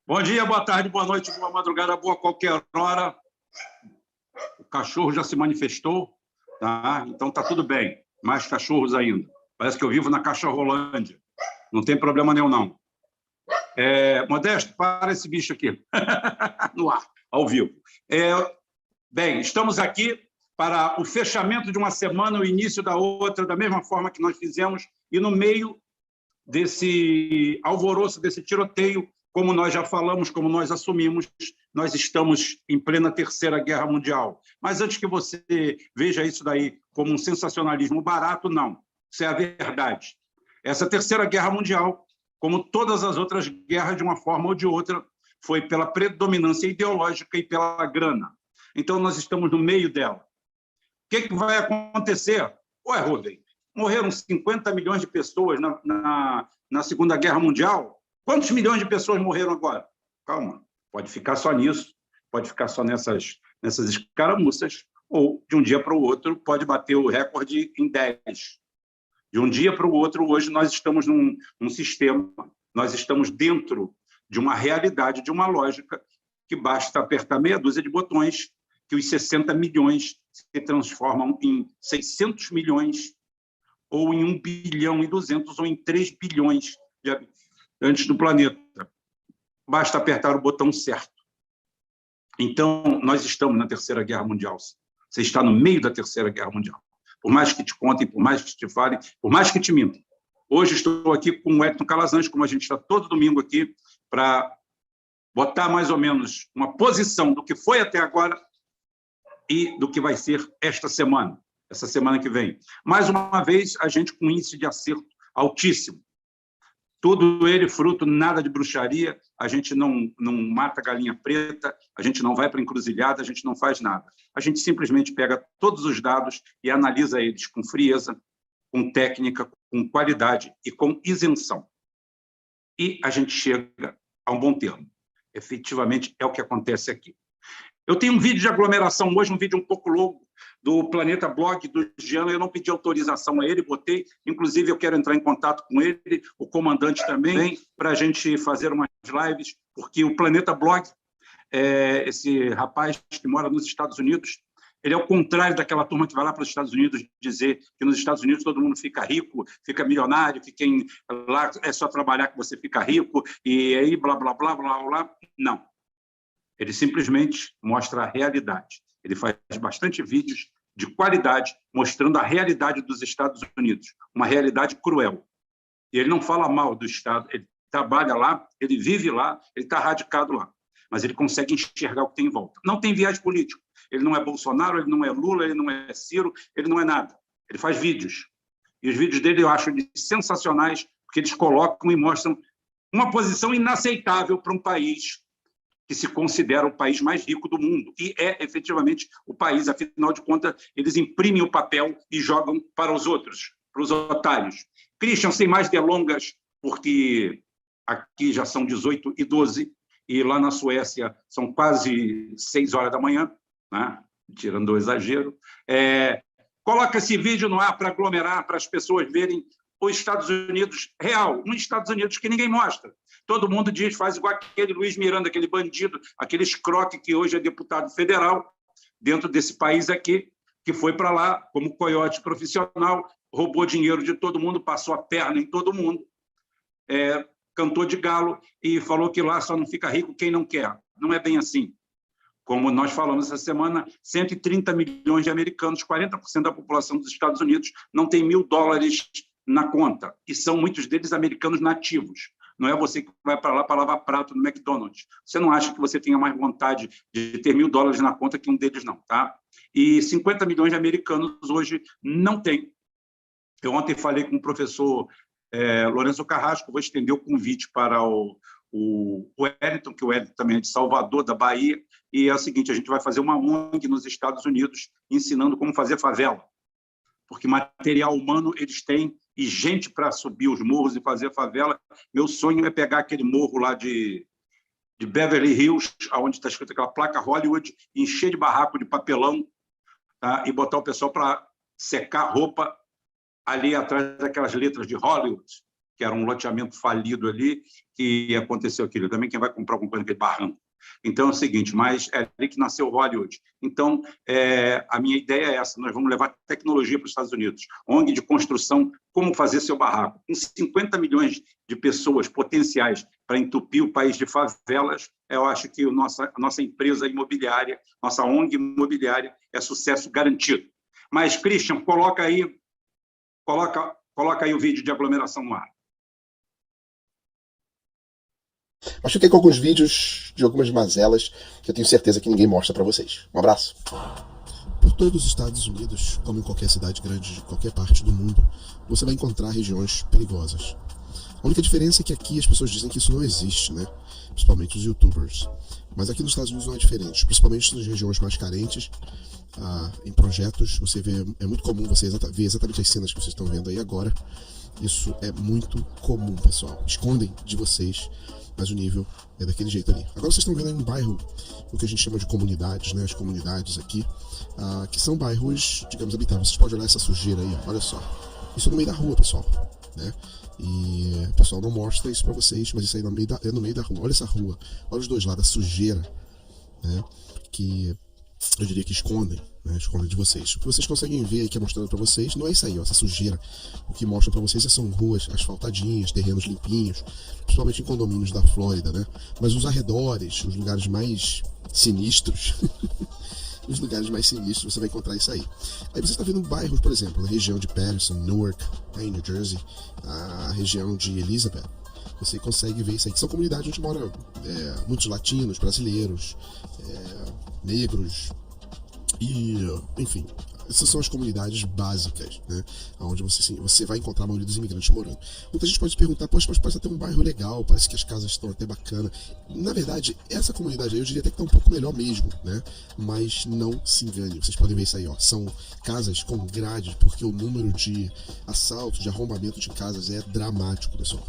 Bom dia, boa tarde, boa noite, boa madrugada, boa qualquer hora. O cachorro já se manifestou, tá? Então tá tudo bem. Mais cachorros ainda. Parece que eu vivo na Cachorrolândia. Não tem problema nenhum, não. Modesto, para esse bicho aqui. No ar, ao vivo. Bem, estamos aqui para o fechamento de uma semana, o início da outra, da mesma forma que nós fizemos, e no meio desse alvoroço, desse tiroteio, como nós já falamos, como nós assumimos, nós estamos em plena Terceira Guerra Mundial. Mas antes que você veja isso daí como um sensacionalismo barato, não. Isso é a verdade. Essa Terceira Guerra Mundial, como todas as outras guerras, de uma forma ou de outra, foi pela predominância ideológica e pela grana. Então, nós estamos no meio dela. O que vai acontecer? Ué, Rubem, morreram 50 milhões de pessoas na Segunda Guerra Mundial. Quantos milhões de pessoas morreram agora? Calma, pode ficar só nisso, pode ficar só nessas escaramuças, ou, de um dia para o outro, pode bater o recorde em 10. De um dia para o outro, hoje, nós estamos num sistema, nós estamos dentro de uma realidade, de uma lógica, que basta apertar meia dúzia de botões, que os 60 milhões se transformam em 600 milhões, ou em 1 bilhão e 200, ou em 3 bilhões de habitantes do planeta. Basta apertar o botão certo. Então, nós estamos na Terceira Guerra Mundial. Você está no meio da Terceira Guerra Mundial. Por mais que te contem, por mais que te falem, por mais que te mintam. Hoje estou aqui com o Wellington Calazans, como a gente está todo domingo aqui, para botar mais ou menos uma posição do que foi até agora e do que vai ser esta semana, essa semana que vem. Mais uma vez, a gente com índice de acerto altíssimo. Tudo ele fruto, nada de bruxaria, a gente não mata galinha preta, a gente não vai para encruzilhada, a gente não faz nada. A gente simplesmente pega todos os dados e analisa eles com frieza, com técnica, com qualidade e com isenção. E a gente chega a um bom termo. Efetivamente, é o que acontece aqui. Eu tenho um vídeo de aglomeração hoje, um vídeo um pouco longo, do Planeta Blog, do Jean. Eu não pedi autorização a ele, botei. Inclusive, eu quero entrar em contato com ele, o comandante também, para a gente fazer umas lives, porque o Planeta Blog, esse rapaz que mora nos Estados Unidos, ele é o contrário daquela turma que vai lá para os Estados Unidos dizer que nos Estados Unidos todo mundo fica rico, fica milionário, que quem lá é só trabalhar que você fica rico, e aí blá, blá, blá, blá, blá. Não. Ele simplesmente mostra a realidade. Ele faz bastante vídeos de qualidade, mostrando a realidade dos Estados Unidos, uma realidade cruel. E ele não fala mal do Estado, ele trabalha lá, ele vive lá, ele está radicado lá, mas ele consegue enxergar o que tem em volta. Não tem viés político. Ele não é Bolsonaro, ele não é Lula, ele não é Ciro, ele não é nada. Ele faz vídeos. E os vídeos dele eu acho sensacionais, porque eles colocam e mostram uma posição inaceitável para um país que se considera o país mais rico do mundo, e é efetivamente o país, afinal de contas, eles imprimem o papel e jogam para os outros, para os otários. Christian, sem mais delongas, porque aqui já são 18h12, e lá na Suécia são quase 6 horas da manhã, né? Tirando o exagero. Coloca esse vídeo no ar para aglomerar, para as pessoas verem os Estados Unidos real, um Estados Unidos que ninguém mostra. Todo mundo diz, faz igual aquele Luiz Miranda, aquele bandido, aquele escroque que hoje é deputado federal, dentro desse país aqui, que foi para lá como coiote profissional, roubou dinheiro de todo mundo, passou a perna em todo mundo, cantou de galo e falou que lá só não fica rico quem não quer. Não é bem assim. Como nós falamos essa semana, 130 milhões de americanos, 40% da população dos Estados Unidos, não tem $1.000 na conta, e são muitos deles americanos nativos. Não é você que vai para lá para lavar prato no McDonald's. Você não acha que você tenha mais vontade de ter $1.000 na conta que um deles não, tá? E 50 milhões de americanos hoje não têm. Eu ontem falei com o professor Lourenço Carrasco, vou estender o convite para o Wellington, que o Wellington também é de Salvador, da Bahia, e é o seguinte, a gente vai fazer uma ONG nos Estados Unidos ensinando como fazer favela, porque material humano eles têm, e gente para subir os morros e fazer favela. Meu sonho é pegar aquele morro lá de Beverly Hills, onde está escrito aquela placa Hollywood, encher de barraco de papelão, tá? E botar o pessoal para secar roupa ali atrás daquelas letras de Hollywood, que era um loteamento falido ali, que aconteceu aquilo. Também quem vai comprar alguma coisa naquele barranco. Então é o seguinte, mas é ali que nasceu o Hollywood. Então, a minha ideia é essa, nós vamos levar tecnologia para os Estados Unidos. ONG de construção, como fazer seu barraco. Com 50 milhões de pessoas potenciais para entupir o país de favelas, eu acho que a nossa empresa imobiliária, nossa ONG imobiliária, é sucesso garantido. Mas, Christian, coloca aí o vídeo de aglomeração no ar. Mas fiquei com alguns vídeos de algumas mazelas que eu tenho certeza que ninguém mostra para vocês. Um abraço. Por todos os Estados Unidos, como em qualquer cidade grande de qualquer parte do mundo, você vai encontrar regiões perigosas. A única diferença é que aqui as pessoas dizem que isso não existe, né? Principalmente os youtubers. Mas aqui nos Estados Unidos não é diferente, principalmente nas regiões mais carentes. Em projetos, você vê, é muito comum você ver exatamente as cenas que vocês estão vendo aí agora. Isso é muito comum, pessoal. Escondem de vocês, mas o nível é daquele jeito ali. Agora vocês estão vendo aí um bairro, o que a gente chama de comunidades, né? As comunidades aqui, que são bairros, digamos, habitáveis. Vocês podem olhar essa sujeira aí, ó, olha só. Isso é no meio da rua, pessoal, né? E o pessoal não mostra isso pra vocês, mas isso aí é no meio da rua. Olha essa rua, olha os dois lados, a sujeira, né? Que eu diria que escondem, né? Escondem de vocês. O que vocês conseguem ver aqui mostrando pra vocês não é isso aí, ó, essa sujeira. O que mostra pra vocês são ruas asfaltadinhas, terrenos limpinhos, principalmente em condomínios da Flórida, né? Mas os arredores, os lugares mais sinistros, os lugares mais sinistros, você vai encontrar isso aí. Aí você está vendo bairros, por exemplo, na região de Patterson, Newark, em New Jersey, a região de Elizabeth. Você consegue ver isso aí, que são comunidades onde moram muitos latinos, brasileiros, negros, e, enfim, essas são as comunidades básicas, né? Onde você vai encontrar a maioria dos imigrantes morando. Muita gente pode se perguntar, poxa, mas parece até um bairro legal, parece que as casas estão até bacana. Na verdade, essa comunidade aí eu diria até que está um pouco melhor mesmo, né? Mas não se engane, vocês podem ver isso aí, ó. São casas com grades, porque o número de assaltos, de arrombamento de casas é dramático, pessoal.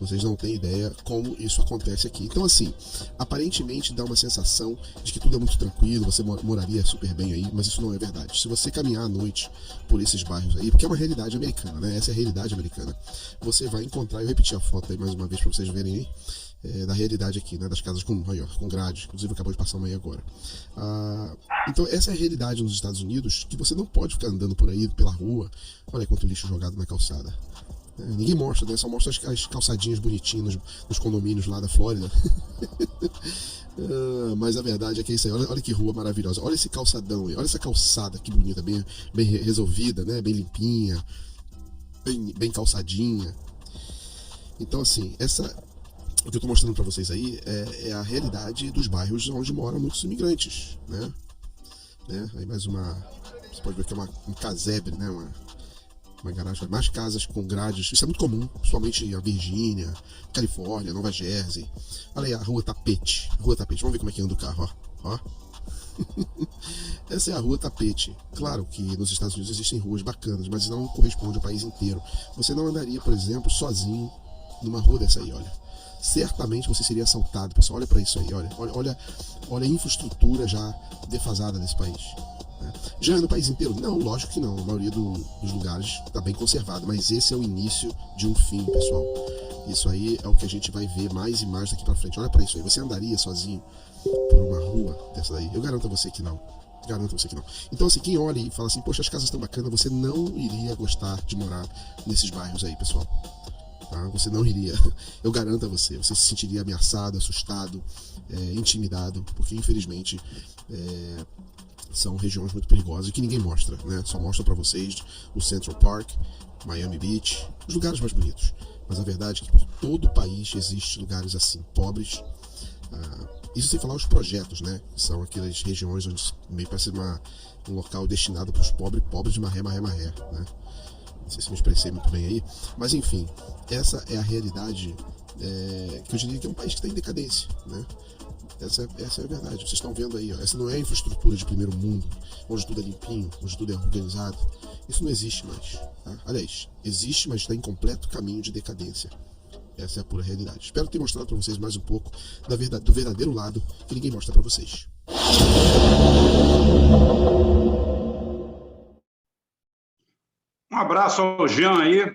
Vocês não têm ideia como isso acontece aqui. Então, assim, aparentemente dá uma sensação de que tudo é muito tranquilo, você moraria super bem aí, mas isso não é verdade. Se você caminhar à noite por esses bairros aí, porque é uma realidade americana, né? Essa é a realidade americana. Você vai encontrar, eu repeti a foto aí mais uma vez para vocês verem aí, da realidade aqui, né? Das casas com grade, inclusive acabou de passar uma aí agora. Então, essa é a realidade nos Estados Unidos, que você não pode ficar andando por aí, pela rua. Olha quanto lixo jogado na calçada. Ninguém mostra, né? Só mostra as calçadinhas bonitinhas nos condomínios lá da Flórida. Mas a verdade é que é isso aí. Olha que rua maravilhosa. Olha esse calçadão aí. Olha essa calçada que bonita, bem resolvida, né? Bem limpinha, bem calçadinha. Então, assim, o que eu tô mostrando para vocês aí é a realidade dos bairros onde moram muitos imigrantes, né? Aí mais você pode ver que é um casebre, né? Uma garagem, mais casas com grades, isso é muito comum, principalmente a Virgínia, Califórnia, Nova Jersey. Olha aí a Rua Tapete, vamos ver como é que anda o carro, ó. Essa é a Rua Tapete. Claro que nos Estados Unidos existem ruas bacanas, mas não corresponde ao país inteiro. Você não andaria, por exemplo, sozinho numa rua dessa aí, olha. Certamente você seria assaltado, pessoal, olha para isso aí, olha a infraestrutura já defasada desse país. Já é no país inteiro? Não, lógico que não. A maioria dos lugares está bem conservado, mas esse é o início de um fim, pessoal. Isso aí é o que a gente vai ver mais e mais daqui para frente. Olha para isso aí. Você andaria sozinho por uma rua dessa daí? Eu garanto a você que não. Então, assim, quem olha e fala assim, poxa, as casas estão bacanas, você não iria gostar de morar nesses bairros aí, pessoal. Tá? Você não iria. Eu garanto a você. Você se sentiria ameaçado, assustado, intimidado, porque infelizmente são regiões muito perigosas e que ninguém mostra, né? Só mostra para vocês o Central Park, Miami Beach, os lugares mais bonitos. Mas a verdade é que por todo o país existem lugares assim, pobres. Isso sem falar os projetos, né? São aquelas regiões onde meio parece um local destinado para os pobres de maré, né? Não sei se me expressei muito bem aí, mas enfim, essa é a realidade que eu diria que é um país que está em decadência, né? Essa é a verdade. Vocês estão vendo aí, ó. Essa não é a infraestrutura de primeiro mundo, onde tudo é limpinho, onde tudo é organizado. Isso não existe mais. Tá? Aliás, existe, mas está em completo caminho de decadência. Essa é a pura realidade. Espero ter mostrado para vocês mais um pouco do verdadeiro lado que ninguém mostra para vocês. Um abraço ao Jean aí.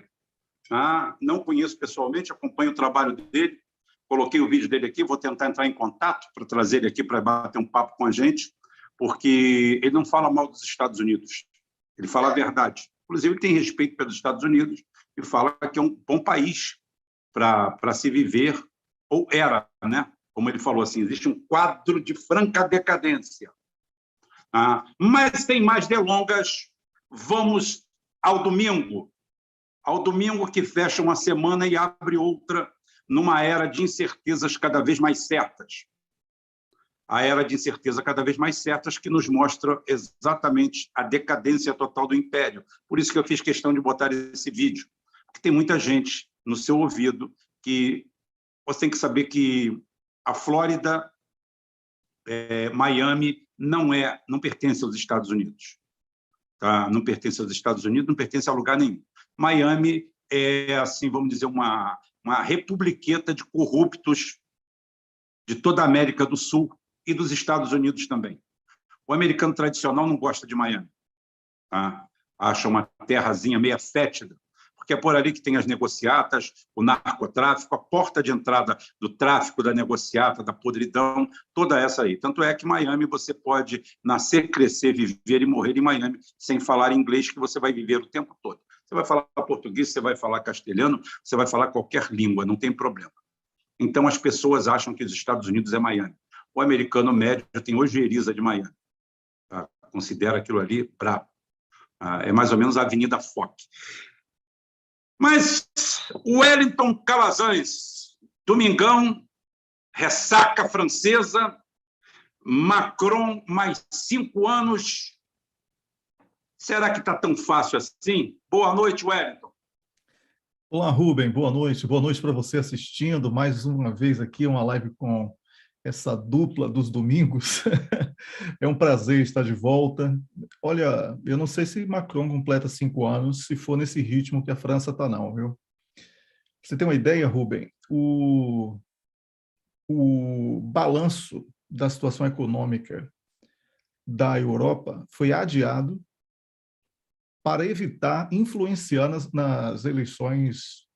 Não conheço pessoalmente, acompanho o trabalho dele, coloquei o vídeo dele aqui, vou tentar entrar em contato para trazer ele aqui para bater um papo com a gente, porque ele não fala mal dos Estados Unidos, ele fala a verdade. Inclusive, ele tem respeito pelos Estados Unidos e fala que é um bom país para se viver, ou era, né? Como ele falou, assim, existe um quadro de franca decadência. Mas sem mais delongas, vamos ao domingo que fecha uma semana e abre outra numa era de incertezas cada vez mais certas. A era de incerteza cada vez mais certas que nos mostra exatamente a decadência total do império. Por isso que eu fiz questão de botar esse vídeo, porque tem muita gente no seu ouvido que você tem que saber que a Flórida, Miami, não pertence aos Estados Unidos. Tá? Não pertence aos Estados Unidos, não pertence a lugar nenhum. Miami é, assim, vamos dizer, uma republiqueta de corruptos de toda a América do Sul e dos Estados Unidos também. O americano tradicional não gosta de Miami. Tá? Acha uma terrazinha meio fétida, porque é por ali que tem as negociatas, o narcotráfico, a porta de entrada do tráfico, da negociata, da podridão, toda essa aí. Tanto é que Miami você pode nascer, crescer, viver e morrer em Miami sem falar inglês, que você vai viver o tempo todo. Você vai falar português, você vai falar castelhano, você vai falar qualquer língua, não tem problema. Então, as pessoas acham que os Estados Unidos é Miami. O americano médio tem ojeriza de Miami. Tá? Considera aquilo ali brabo. É mais ou menos a Avenida Foch. Mas o Wellington Calazans, domingão, ressaca francesa, Macron mais 5 anos. Será que está tão fácil assim? Boa noite, Wellington. Olá, Rubem, boa noite. Boa noite para você assistindo mais uma vez aqui uma live com essa dupla dos domingos. É um prazer estar de volta. Olha, eu não sei se Macron completa 5 anos, se for nesse ritmo que a França está, não, viu? Você tem uma ideia, Rubem? O balanço da situação econômica da Europa foi adiado para evitar influenciar nas eleições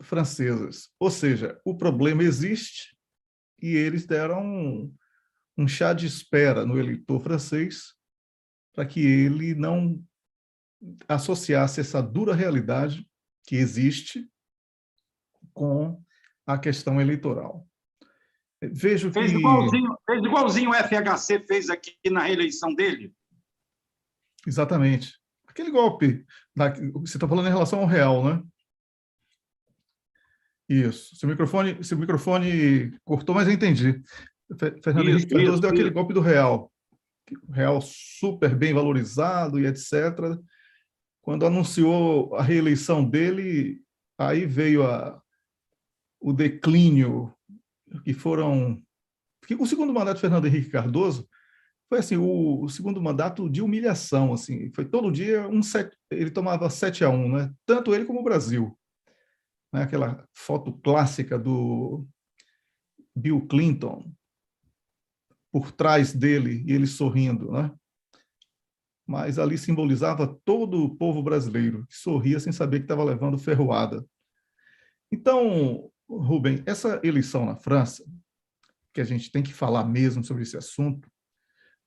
francesas. Ou seja, o problema existe e eles deram um chá de espera no eleitor francês para que ele não associasse essa dura realidade que existe com a questão eleitoral. Vejo que... Fez igualzinho o FHC fez aqui na reeleição dele. Exatamente. Aquele golpe, você está falando em relação ao real, né? Isso. Seu microfone cortou, mas eu entendi. Fernando Henrique Cardoso deu aquele golpe do real. O real super bem valorizado e etc. Quando anunciou a reeleição dele, aí veio o declínio, que foram... O segundo mandato de Fernando Henrique Cardoso foi assim, o segundo mandato de humilhação, assim, foi todo dia ele tomava 7-1, né? Tanto ele como o Brasil. Né? Aquela foto clássica do Bill Clinton por trás dele e ele sorrindo, né? Mas ali simbolizava todo o povo brasileiro que sorria sem saber que estava levando ferroada. Então, Rubem, essa eleição na França, que a gente tem que falar mesmo sobre esse assunto.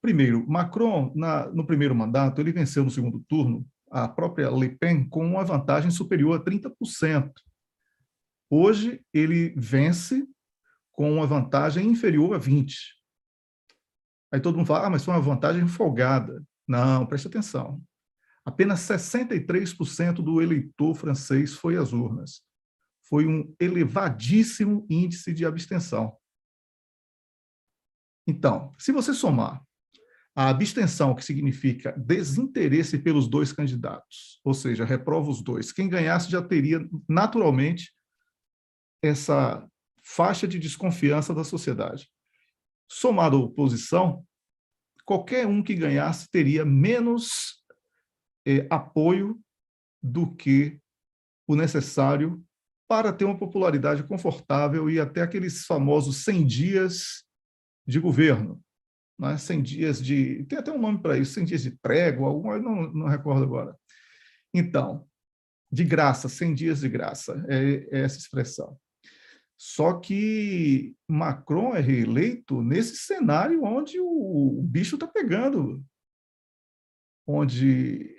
Primeiro, Macron, no primeiro mandato, ele venceu no segundo turno a própria Le Pen com uma vantagem superior a 30%. Hoje, ele vence com uma vantagem inferior a 20%. Aí todo mundo fala, mas foi uma vantagem folgada. Não, preste atenção. Apenas 63% do eleitor francês foi às urnas. Foi um elevadíssimo índice de abstenção. Então, se você somar a abstenção, que significa desinteresse pelos dois candidatos, ou seja, reprova os dois, quem ganhasse já teria, naturalmente, essa faixa de desconfiança da sociedade. Somado à oposição, qualquer um que ganhasse teria menos apoio do que o necessário para ter uma popularidade confortável e até aqueles famosos 100 dias de governo. Né? 100 dias de... Tem até um nome para isso, 100 dias de trégua, não recordo agora. Então, de graça, 100 dias de graça, é essa expressão. Só que Macron é reeleito nesse cenário onde o bicho está pegando, onde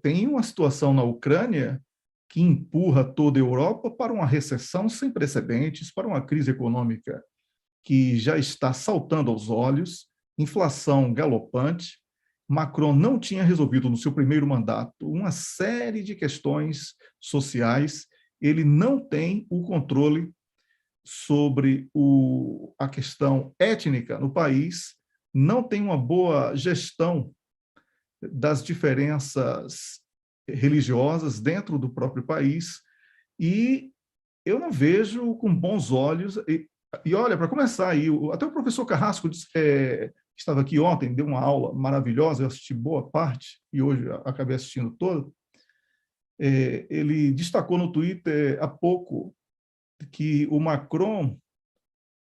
tem uma situação na Ucrânia que empurra toda a Europa para uma recessão sem precedentes, para uma crise econômica que já está saltando aos olhos, inflação galopante. Macron não tinha resolvido no seu primeiro mandato uma série de questões sociais, ele não tem o controle sobre a questão étnica no país, não tem uma boa gestão das diferenças religiosas dentro do próprio país, e eu não vejo com bons olhos. E olha, para começar aí, até o professor Carrasco estava aqui ontem, deu uma aula maravilhosa, eu assisti boa parte, e hoje acabei assistindo todo. Ele destacou no Twitter há pouco que o Macron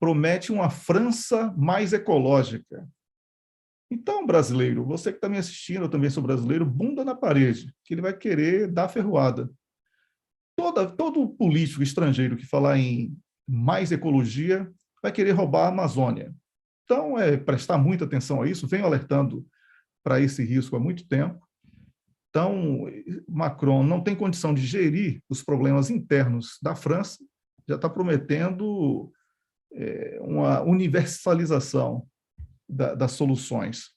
promete uma França mais ecológica. Então, brasileiro, você que está me assistindo, eu também sou brasileiro, bunda na parede, que ele vai querer dar ferroada. Todo político estrangeiro que falar em mais ecologia vai querer roubar a Amazônia. Então, prestar muita atenção a isso, venho alertando para esse risco há muito tempo. Então, Macron não tem condição de gerir os problemas internos da França, já está prometendo uma universalização das soluções.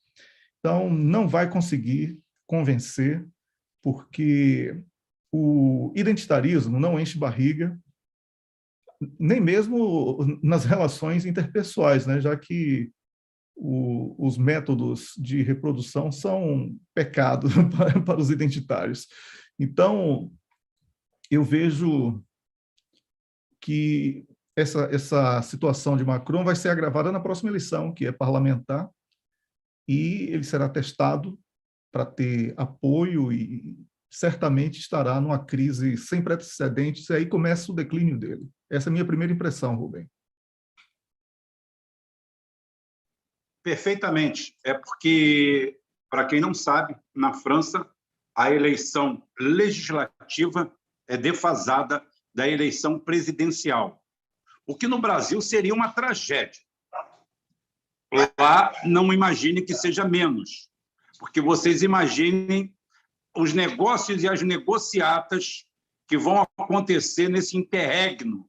Então, não vai conseguir convencer, porque o identitarismo não enche barriga, nem mesmo nas relações interpessoais, né? Já que os métodos de reprodução são pecado para os identitários. Então, eu vejo que essa situação de Macron vai ser agravada na próxima eleição, que é parlamentar, e ele será testado para ter apoio e certamente estará numa crise sem precedentes, e aí começa o declínio dele. Essa é a minha primeira impressão, Rubem. Perfeitamente. É porque, para quem não sabe, na França, a eleição legislativa é defasada da eleição presidencial, o que no Brasil seria uma tragédia. Lá, não imagine que seja menos, porque vocês imaginem os negócios e as negociatas que vão acontecer nesse interregno,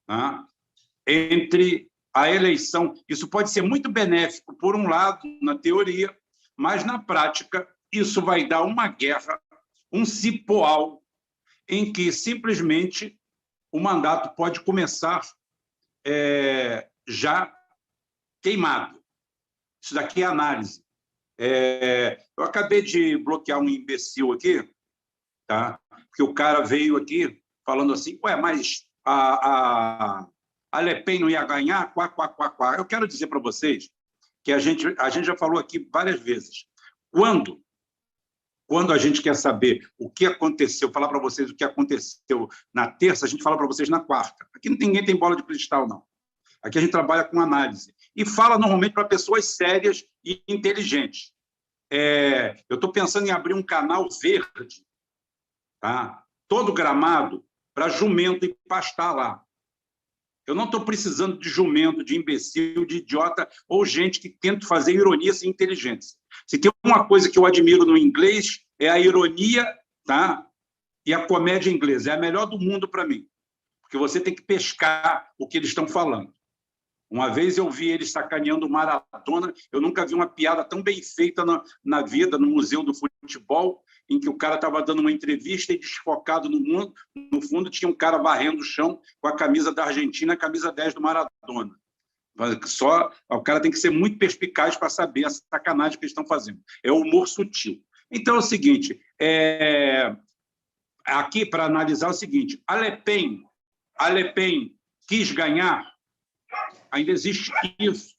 tá? Entre a eleição. Isso pode ser muito benéfico, por um lado, na teoria, mas, na prática, isso vai dar uma guerra, um cipoal, em que, simplesmente, o mandato pode começar já queimado. Isso daqui é análise. Eu acabei de bloquear um imbecil aqui, tá? Porque o cara veio aqui falando assim, mas a Le Pen não ia ganhar, quá, quá, quá, quá. Eu quero dizer para vocês que a gente já falou aqui várias vezes. Quando a gente quer saber o que aconteceu, falar para vocês o que aconteceu na terça, a gente fala para vocês na quarta. Aqui ninguém tem bola de cristal, não. Aqui a gente trabalha com análise. E fala normalmente para pessoas sérias e inteligentes. Eu estou pensando em abrir um canal verde, tá? Todo gramado, para jumento e pastar lá. Eu não estou precisando de jumento, de imbecil, de idiota ou gente que tenta fazer ironia sem inteligência. Se tem uma coisa que eu admiro no inglês, é a ironia, tá? E a comédia inglesa. É a melhor do mundo para mim, porque você tem que pescar o que eles estão falando. Uma vez eu vi eles sacaneando o Maradona, eu nunca vi uma piada tão bem feita na vida, no Museu do Futebol, em que o cara estava dando uma entrevista e desfocado no fundo tinha um cara varrendo o chão com a camisa da Argentina, a camisa 10 do Maradona. Só o cara tem que ser muito perspicaz para saber a sacanagem que eles estão fazendo. É o humor sutil. Então é o seguinte, aqui para analisar é o seguinte, a Le Pen quis ganhar. Ainda existe isso.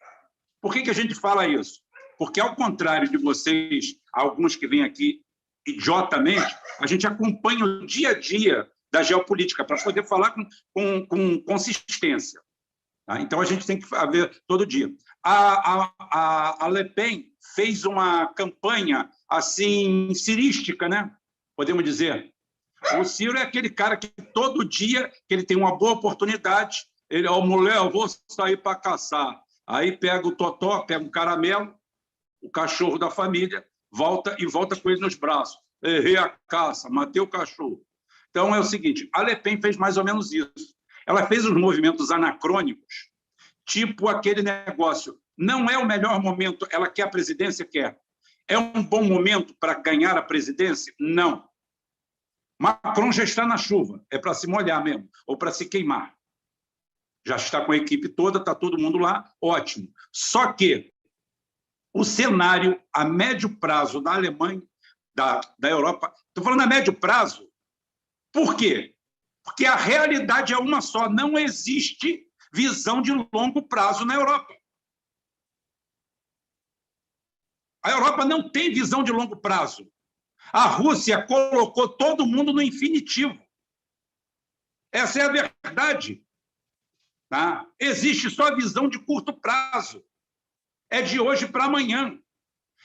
Por que a gente fala isso? Porque, ao contrário de vocês, alguns que vêm aqui idiotamente, a gente acompanha o dia a dia da geopolítica para poder falar com consistência. Tá? Então, a gente tem que ver todo dia. A Le Pen fez uma campanha assim cirística, né? Podemos dizer. O Ciro é aquele cara que todo dia que ele tem uma boa oportunidade, ele, ó, mulher, eu vou sair para caçar. Aí pega o totó, pega um caramelo, o cachorro da família, volta com ele nos braços. Errei a caça, matei o cachorro. Então é o seguinte, a Le Pen fez mais ou menos isso. Ela fez os movimentos anacrônicos, tipo aquele negócio. Não é o melhor momento, ela quer a presidência? Quer. É um bom momento para ganhar a presidência? Não. Macron já está na chuva, é para se molhar mesmo, ou para se queimar. Já está com a equipe toda, está todo mundo lá, ótimo. Só que o cenário a médio prazo da Alemanha, da Europa, estou falando a médio prazo, por quê? Porque a realidade é uma só, não existe visão de longo prazo na Europa. A Europa não tem visão de longo prazo. A Rússia colocou todo mundo no infinitivo. Essa é a verdade. Tá? Existe só a visão de curto prazo. É de hoje para amanhã.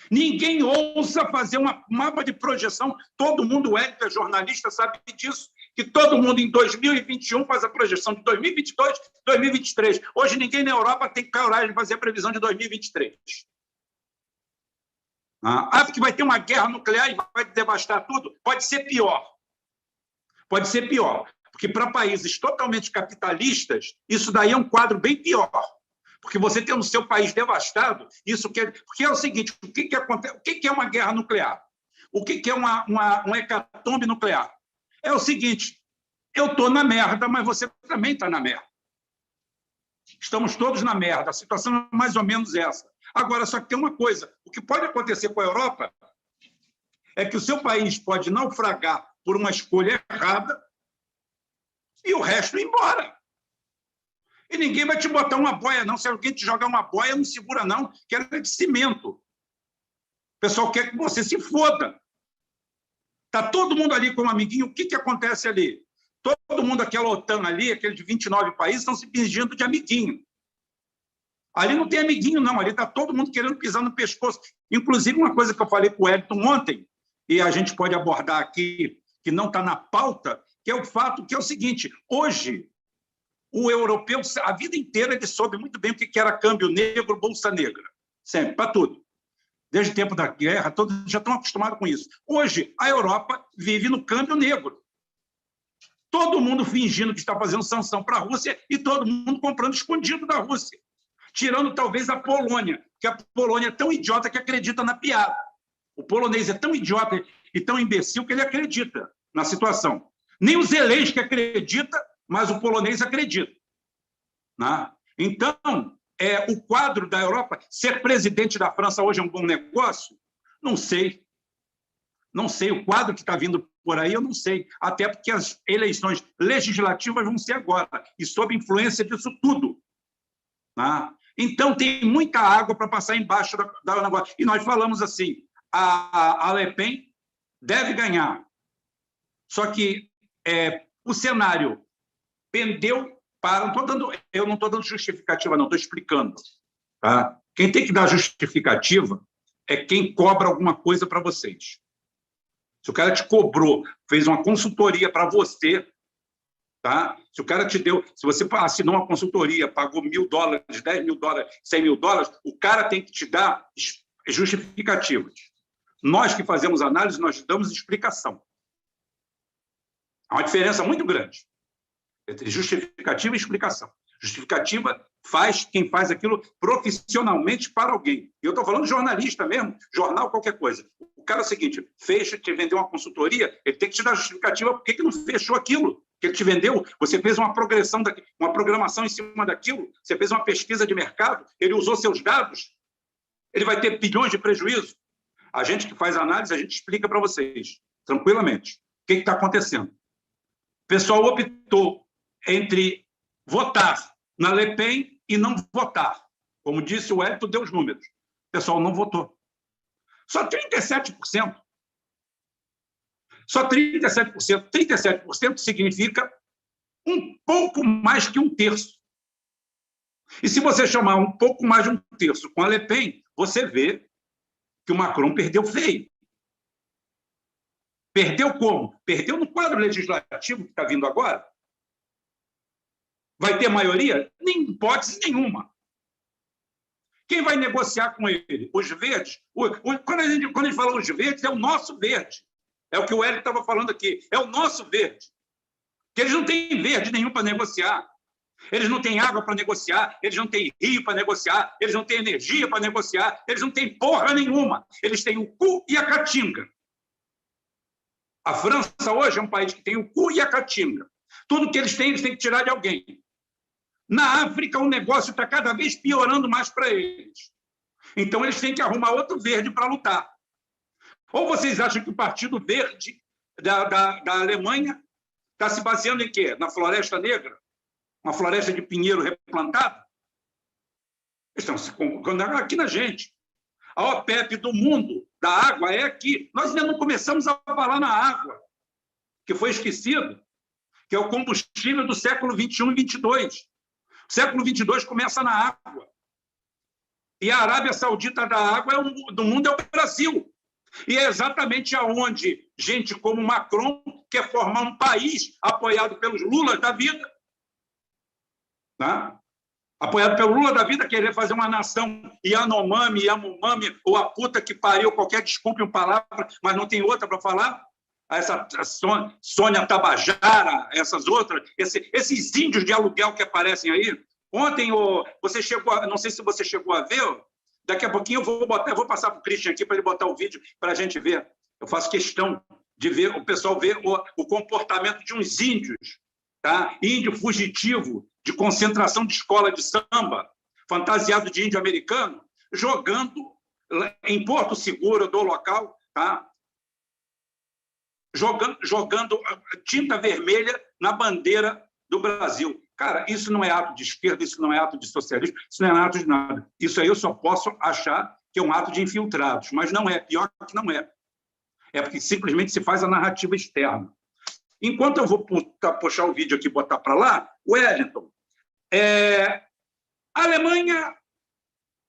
Ninguém ousa fazer um mapa de projeção. Todo mundo é jornalista, sabe disso, que todo mundo em 2021 faz a projeção de 2022, 2023. Hoje ninguém na Europa tem coragem de fazer a previsão de 2023. Porque vai ter uma guerra nuclear e vai devastar tudo? Pode ser pior. Pode ser pior. Porque para países totalmente capitalistas, isso daí é um quadro bem pior. Porque você tem o seu país devastado, isso quer... Porque é o seguinte, o que acontece? O que é uma guerra nuclear? O que é um hecatombe nuclear? É o seguinte, eu estou na merda, mas você também está na merda. Estamos todos na merda, a situação é mais ou menos essa. Agora, só que tem uma coisa, o que pode acontecer com a Europa é que o seu país pode naufragar por uma escolha errada e o resto ir embora. E ninguém vai te botar uma boia, não. Se alguém te jogar uma boia, não segura, não, que é de cimento. O pessoal quer que você se foda. Está todo mundo ali como amiguinho, o que acontece ali? Todo mundo, aquela OTAN ali, aquele de 29 países, estão se fingindo de amiguinho. Ali não tem amiguinho, não. Ali está todo mundo querendo pisar no pescoço. Inclusive, uma coisa que eu falei com o Elton ontem, e a gente pode abordar aqui, que não está na pauta, que é o fato que é o seguinte, hoje, o europeu, a vida inteira, ele soube muito bem o que era câmbio negro, bolsa negra. Sempre, para tudo. Desde o tempo da guerra, todos já estão acostumados com isso. Hoje, a Europa vive no câmbio negro. Todo mundo fingindo que está fazendo sanção para a Rússia e todo mundo comprando escondido da Rússia. Tirando, talvez, a Polônia, que a Polônia é tão idiota que acredita na piada. O polonês é tão idiota e tão imbecil que ele acredita na situação. Nem o Zelensky acredita, mas o polonês acredita. Né? Então, o quadro da Europa, ser presidente da França hoje é um bom negócio? Não sei. Não sei. O quadro que está vindo por aí, eu não sei. Até porque as eleições legislativas vão ser agora, e sob influência disso tudo. Né? Então, tem muita água para passar embaixo da negócio. E nós falamos assim, a Le Pen deve ganhar. Só que o cenário pendeu para... Eu não estou dando justificativa, não, estou explicando. Tá? Quem tem que dar justificativa é quem cobra alguma coisa para vocês. Se o cara te cobrou, fez uma consultoria para você, tá? Se o cara te deu... Se você assinou uma consultoria, pagou $1.000, $10.000, $100.000, o cara tem que te dar justificativas. Nós que fazemos análise, nós damos explicação. Há uma diferença muito grande entre justificativa e explicação. Justificativa faz quem faz aquilo profissionalmente para alguém. E eu estou falando de jornalista mesmo, jornal, qualquer coisa. O cara é o seguinte, te vendeu uma consultoria, ele tem que te dar justificativa por que não fechou aquilo que ele te vendeu. Você fez uma programação em cima daquilo, você fez uma pesquisa de mercado, ele usou seus dados, ele vai ter bilhões de prejuízo. A gente que faz análise, a gente explica para vocês, tranquilamente, o que está acontecendo. O pessoal optou entre votar na Le Pen e não votar. Como disse o Elton, deu os números. O pessoal não votou. Só 37%. Só 37%. 37% significa um pouco mais que um terço. E se você chamar um pouco mais de um terço com a Le Pen, você vê que o Macron perdeu feio. Perdeu como? Perdeu no quadro legislativo que está vindo agora. Vai ter maioria? Nem hipótese nenhuma. Quem vai negociar com ele? Os verdes? Quando a gente fala os verdes, é o nosso verde. É o que o Hélio estava falando aqui. É o nosso verde. Porque eles não têm verde nenhum para negociar. Eles não têm água para negociar, eles não têm rio para negociar, eles não têm energia para negociar, eles não têm porra nenhuma. Eles têm o cu e a caatinga. A França hoje é um país que tem o cu e a caatinga. Tudo que eles têm que tirar de alguém. Na África, o negócio está cada vez piorando mais para eles. Então, eles têm que arrumar outro verde para lutar. Ou vocês acham que o Partido Verde da Alemanha está se baseando em quê? Na Floresta Negra? Uma floresta de pinheiro replantada? Estão se colocando aqui na gente. A OPEP do mundo da água é aqui. Nós ainda não começamos a falar na água, que foi esquecido, que é o combustível do século XXI e XXII. O século XXII começa na água. E a Arábia Saudita da água do mundo é o Brasil. E é exatamente aonde gente como Macron quer formar um país apoiado pelos Lulas da vida. Tá? Apoiado pelo Lula da vida, querer fazer uma nação Yanomami, Yamumami, ou a puta que pariu, qualquer desculpe uma palavra, mas não tem outra para falar. Essa Sônia Tabajara, essas outras, esses índios de aluguel que aparecem aí. Ontem, você chegou, não sei se você chegou a ver, daqui a pouquinho eu vou passar para o Christian aqui para ele botar o vídeo para a gente ver. Eu faço questão de ver, o pessoal ver o comportamento de uns índios, tá? Índio fugitivo, de concentração de escola de samba, fantasiado de índio americano, jogando em Porto Seguro do local, tá? Jogando tinta vermelha na bandeira do Brasil. Cara, isso não é ato de esquerda, isso não é ato de socialismo, isso não é ato de nada. Isso aí eu só posso achar que é um ato de infiltrados, mas não é, pior que não é. É porque simplesmente se faz a narrativa externa. Enquanto eu vou puxar o vídeo aqui e botar para lá, Wellington, a Alemanha,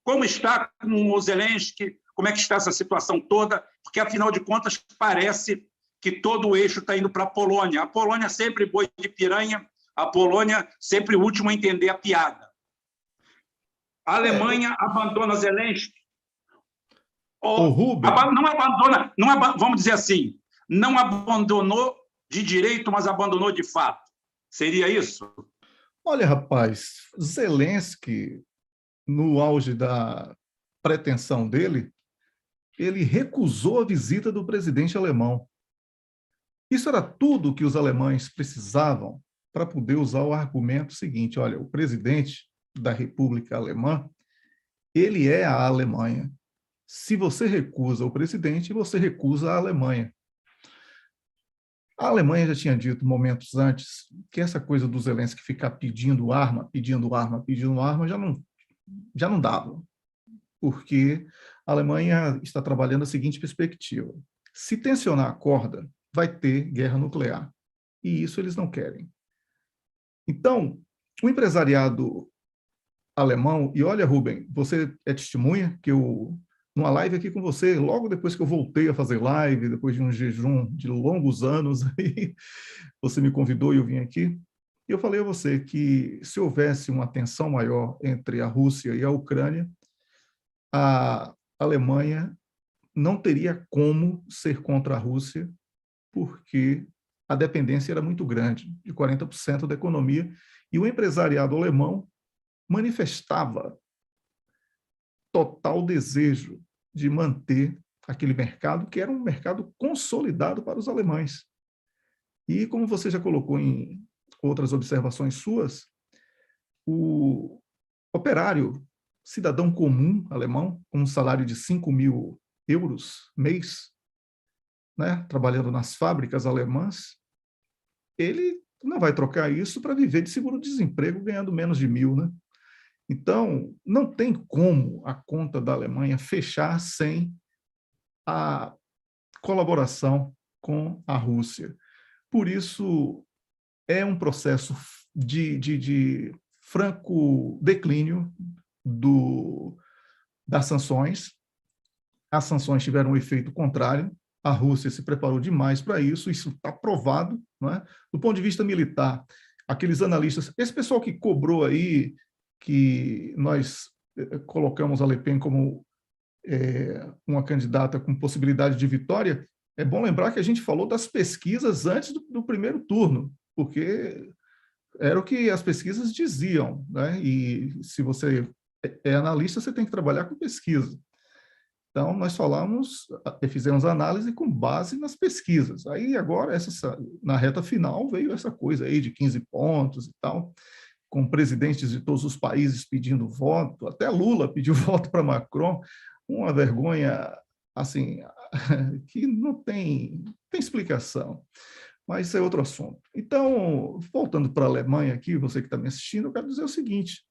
como está com o Zelensky, como é que está essa situação toda? Porque, afinal de contas, parece que todo o eixo está indo para a Polônia. A Polônia sempre boi de piranha, a Polônia sempre o último a entender a piada. A Alemanha abandona Zelensky. Não abandona, vamos dizer assim, não abandonou de direito, mas abandonou de fato. Seria isso? Olha, rapaz, Zelensky, no auge da pretensão dele, ele recusou a visita do presidente alemão. Isso era tudo que os alemães precisavam para poder usar o argumento seguinte: olha, o presidente da República Alemã, ele é a Alemanha. Se você recusa o presidente, você recusa a Alemanha. A Alemanha já tinha dito momentos antes que essa coisa do Zelensky ficar pedindo arma já não dava, porque a Alemanha está trabalhando a seguinte perspectiva: se tensionar a corda, vai ter guerra nuclear, e isso eles não querem. Então, o empresariado alemão, e olha, Rubem, você é testemunha que numa live aqui com você, logo depois que eu voltei a fazer live, depois de um jejum de longos anos, aí você me convidou e eu vim aqui, e eu falei a você que se houvesse uma tensão maior entre a Rússia e a Ucrânia, a Alemanha não teria como ser contra a Rússia, porque a dependência era muito grande, de 40% da economia, e o empresariado alemão manifestava total desejo de manter aquele mercado, que era um mercado consolidado para os alemães. E, como você já colocou em outras observações suas, o operário, cidadão comum alemão, com um salário de 5.000 euros mês, né, trabalhando nas fábricas alemãs, ele não vai trocar isso para viver de seguro-desemprego ganhando menos de 1.000, né? Então, não tem como a conta da Alemanha fechar sem a colaboração com a Rússia. Por isso, é um processo de franco declínio das sanções. As sanções tiveram um efeito contrário. a Rússia se preparou demais para isso está provado, não é? Do ponto de vista militar, aqueles analistas, esse pessoal que cobrou aí, que nós colocamos a Le Pen como uma candidata com possibilidade de vitória, é bom lembrar que a gente falou das pesquisas antes do primeiro turno, porque era o que as pesquisas diziam, né? E se você é analista, você tem que trabalhar com pesquisa. Então, nós fizemos análise com base nas pesquisas. Aí, agora, na reta final, veio essa coisa aí de 15 pontos e tal, com presidentes de todos os países pedindo voto, até Lula pediu voto para Macron, uma vergonha, assim, que não tem explicação. Mas isso é outro assunto. Então, voltando para a Alemanha aqui, você que está me assistindo, eu quero dizer o seguinte,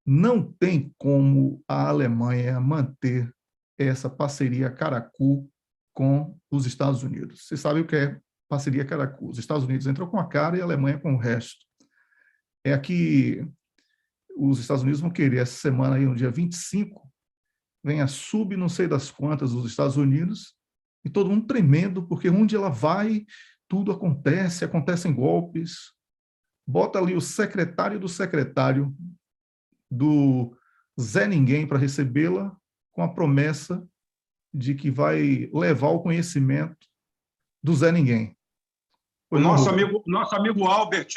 não tem como a Alemanha manter essa parceria caracu com os Estados Unidos. Você sabe o que é parceria caracu. Os Estados Unidos entram com a cara e a Alemanha com o resto. É que os Estados Unidos vão querer, essa semana, aí, no dia 25, vem a sub não sei das quantas dos Estados Unidos, e todo mundo tremendo, porque onde ela vai, tudo acontecem golpes. Bota ali o secretário do secretário do Zé Ninguém para recebê-la, com a promessa de que vai levar o conhecimento do Zé Ninguém. O nosso amigo Albert,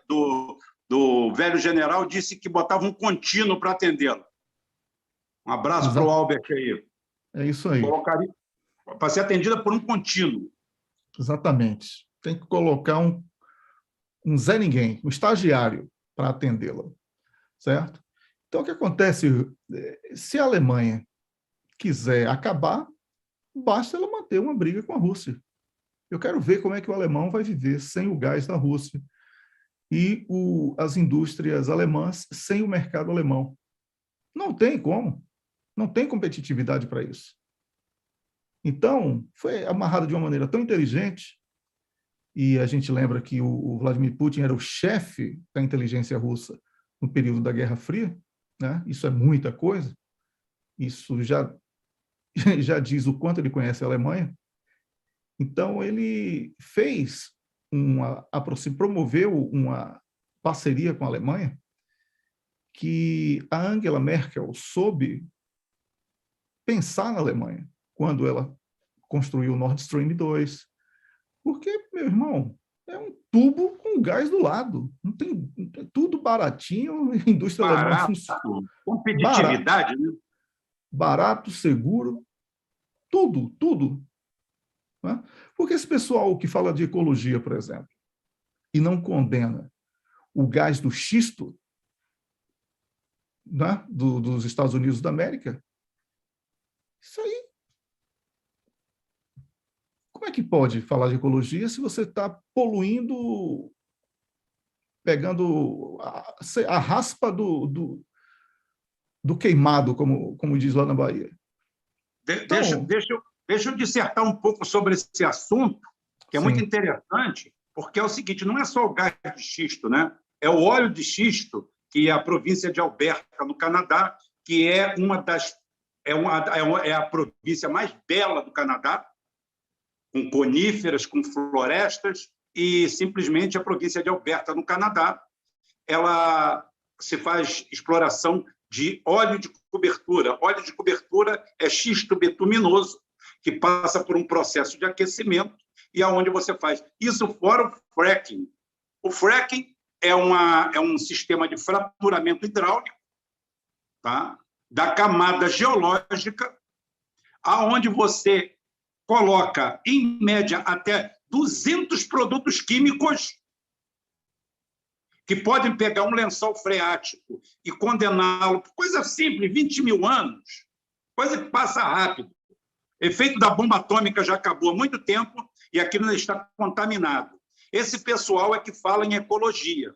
do velho general, disse que botava um contínuo para atendê-lo. Um abraço para o Albert aí. É isso aí. Para ser atendida por um contínuo. Exatamente. Tem que colocar um Zé Ninguém, um estagiário, para atendê-la. Certo? Então, o que acontece? Se a Alemanha quiser acabar, basta ela manter uma briga com a Rússia. Eu quero ver como é que o alemão vai viver sem o gás da Rússia e as indústrias alemãs sem o mercado alemão. Não tem como. Não tem competitividade para isso. Então, foi amarrado de uma maneira tão inteligente, e a gente lembra que o Vladimir Putin era o chefe da inteligência russa no período da Guerra Fria, né? Isso é muita coisa, isso já diz o quanto ele conhece a Alemanha. Então, ele promoveu uma parceria com a Alemanha que a Angela Merkel soube pensar na Alemanha quando ela construiu o Nord Stream 2, porque, meu irmão, é um tubo com gás do lado. Não tem tudo baratinho, indústria alemã funciona. Competitividade, né? Barato, seguro, tudo. Né? Porque esse pessoal que fala de ecologia, por exemplo, e não condena o gás do xisto, né, dos Estados Unidos da América, isso aí. Como é que pode falar de ecologia se você está poluindo, pegando a raspa do queimado, como diz lá na Bahia? Deixa eu dissertar um pouco sobre esse assunto, que é sim, muito interessante, porque é o seguinte, não é só o gás de xisto, né? É o óleo de xisto, que é a província de Alberta, no Canadá, que é a província mais bela do Canadá, com coníferas, com florestas, e simplesmente a província de Alberta, no Canadá, ela se faz exploração de óleo de cobertura. Óleo de cobertura é xisto betuminoso, que passa por um processo de aquecimento, e aonde você faz. Isso fora o fracking. O fracking é um sistema de fraturamento hidráulico, tá? Da camada geológica, aonde você coloca, em média, até 200 produtos químicos que podem pegar um lençol freático e condená-lo por coisa simples, 20 mil anos, coisa que passa rápido. O efeito da bomba atômica já acabou há muito tempo e aquilo ainda está contaminado. Esse pessoal é que fala em ecologia.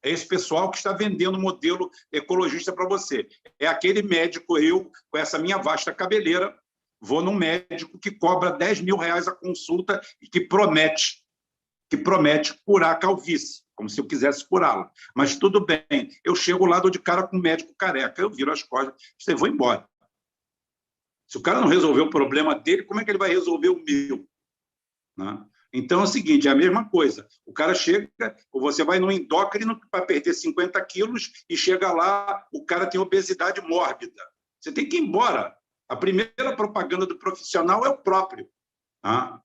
É esse pessoal que está vendendo o modelo ecologista para você. É aquele médico, eu, com essa minha vasta cabeleira, vou num médico que cobra 10 mil reais a consulta e que promete curar a calvície, como se eu quisesse curá-la. Mas tudo bem, eu chego lá, dou de cara com um médico careca, eu viro as costas e vou embora. Se o cara não resolveu o problema dele, como é que ele vai resolver o meu? Né? Então é o seguinte, é a mesma coisa. O cara chega, ou você vai no endócrino para perder 50 quilos e chega lá, o cara tem obesidade mórbida. Você tem que ir embora. A primeira propaganda do profissional é o próprio. Tá?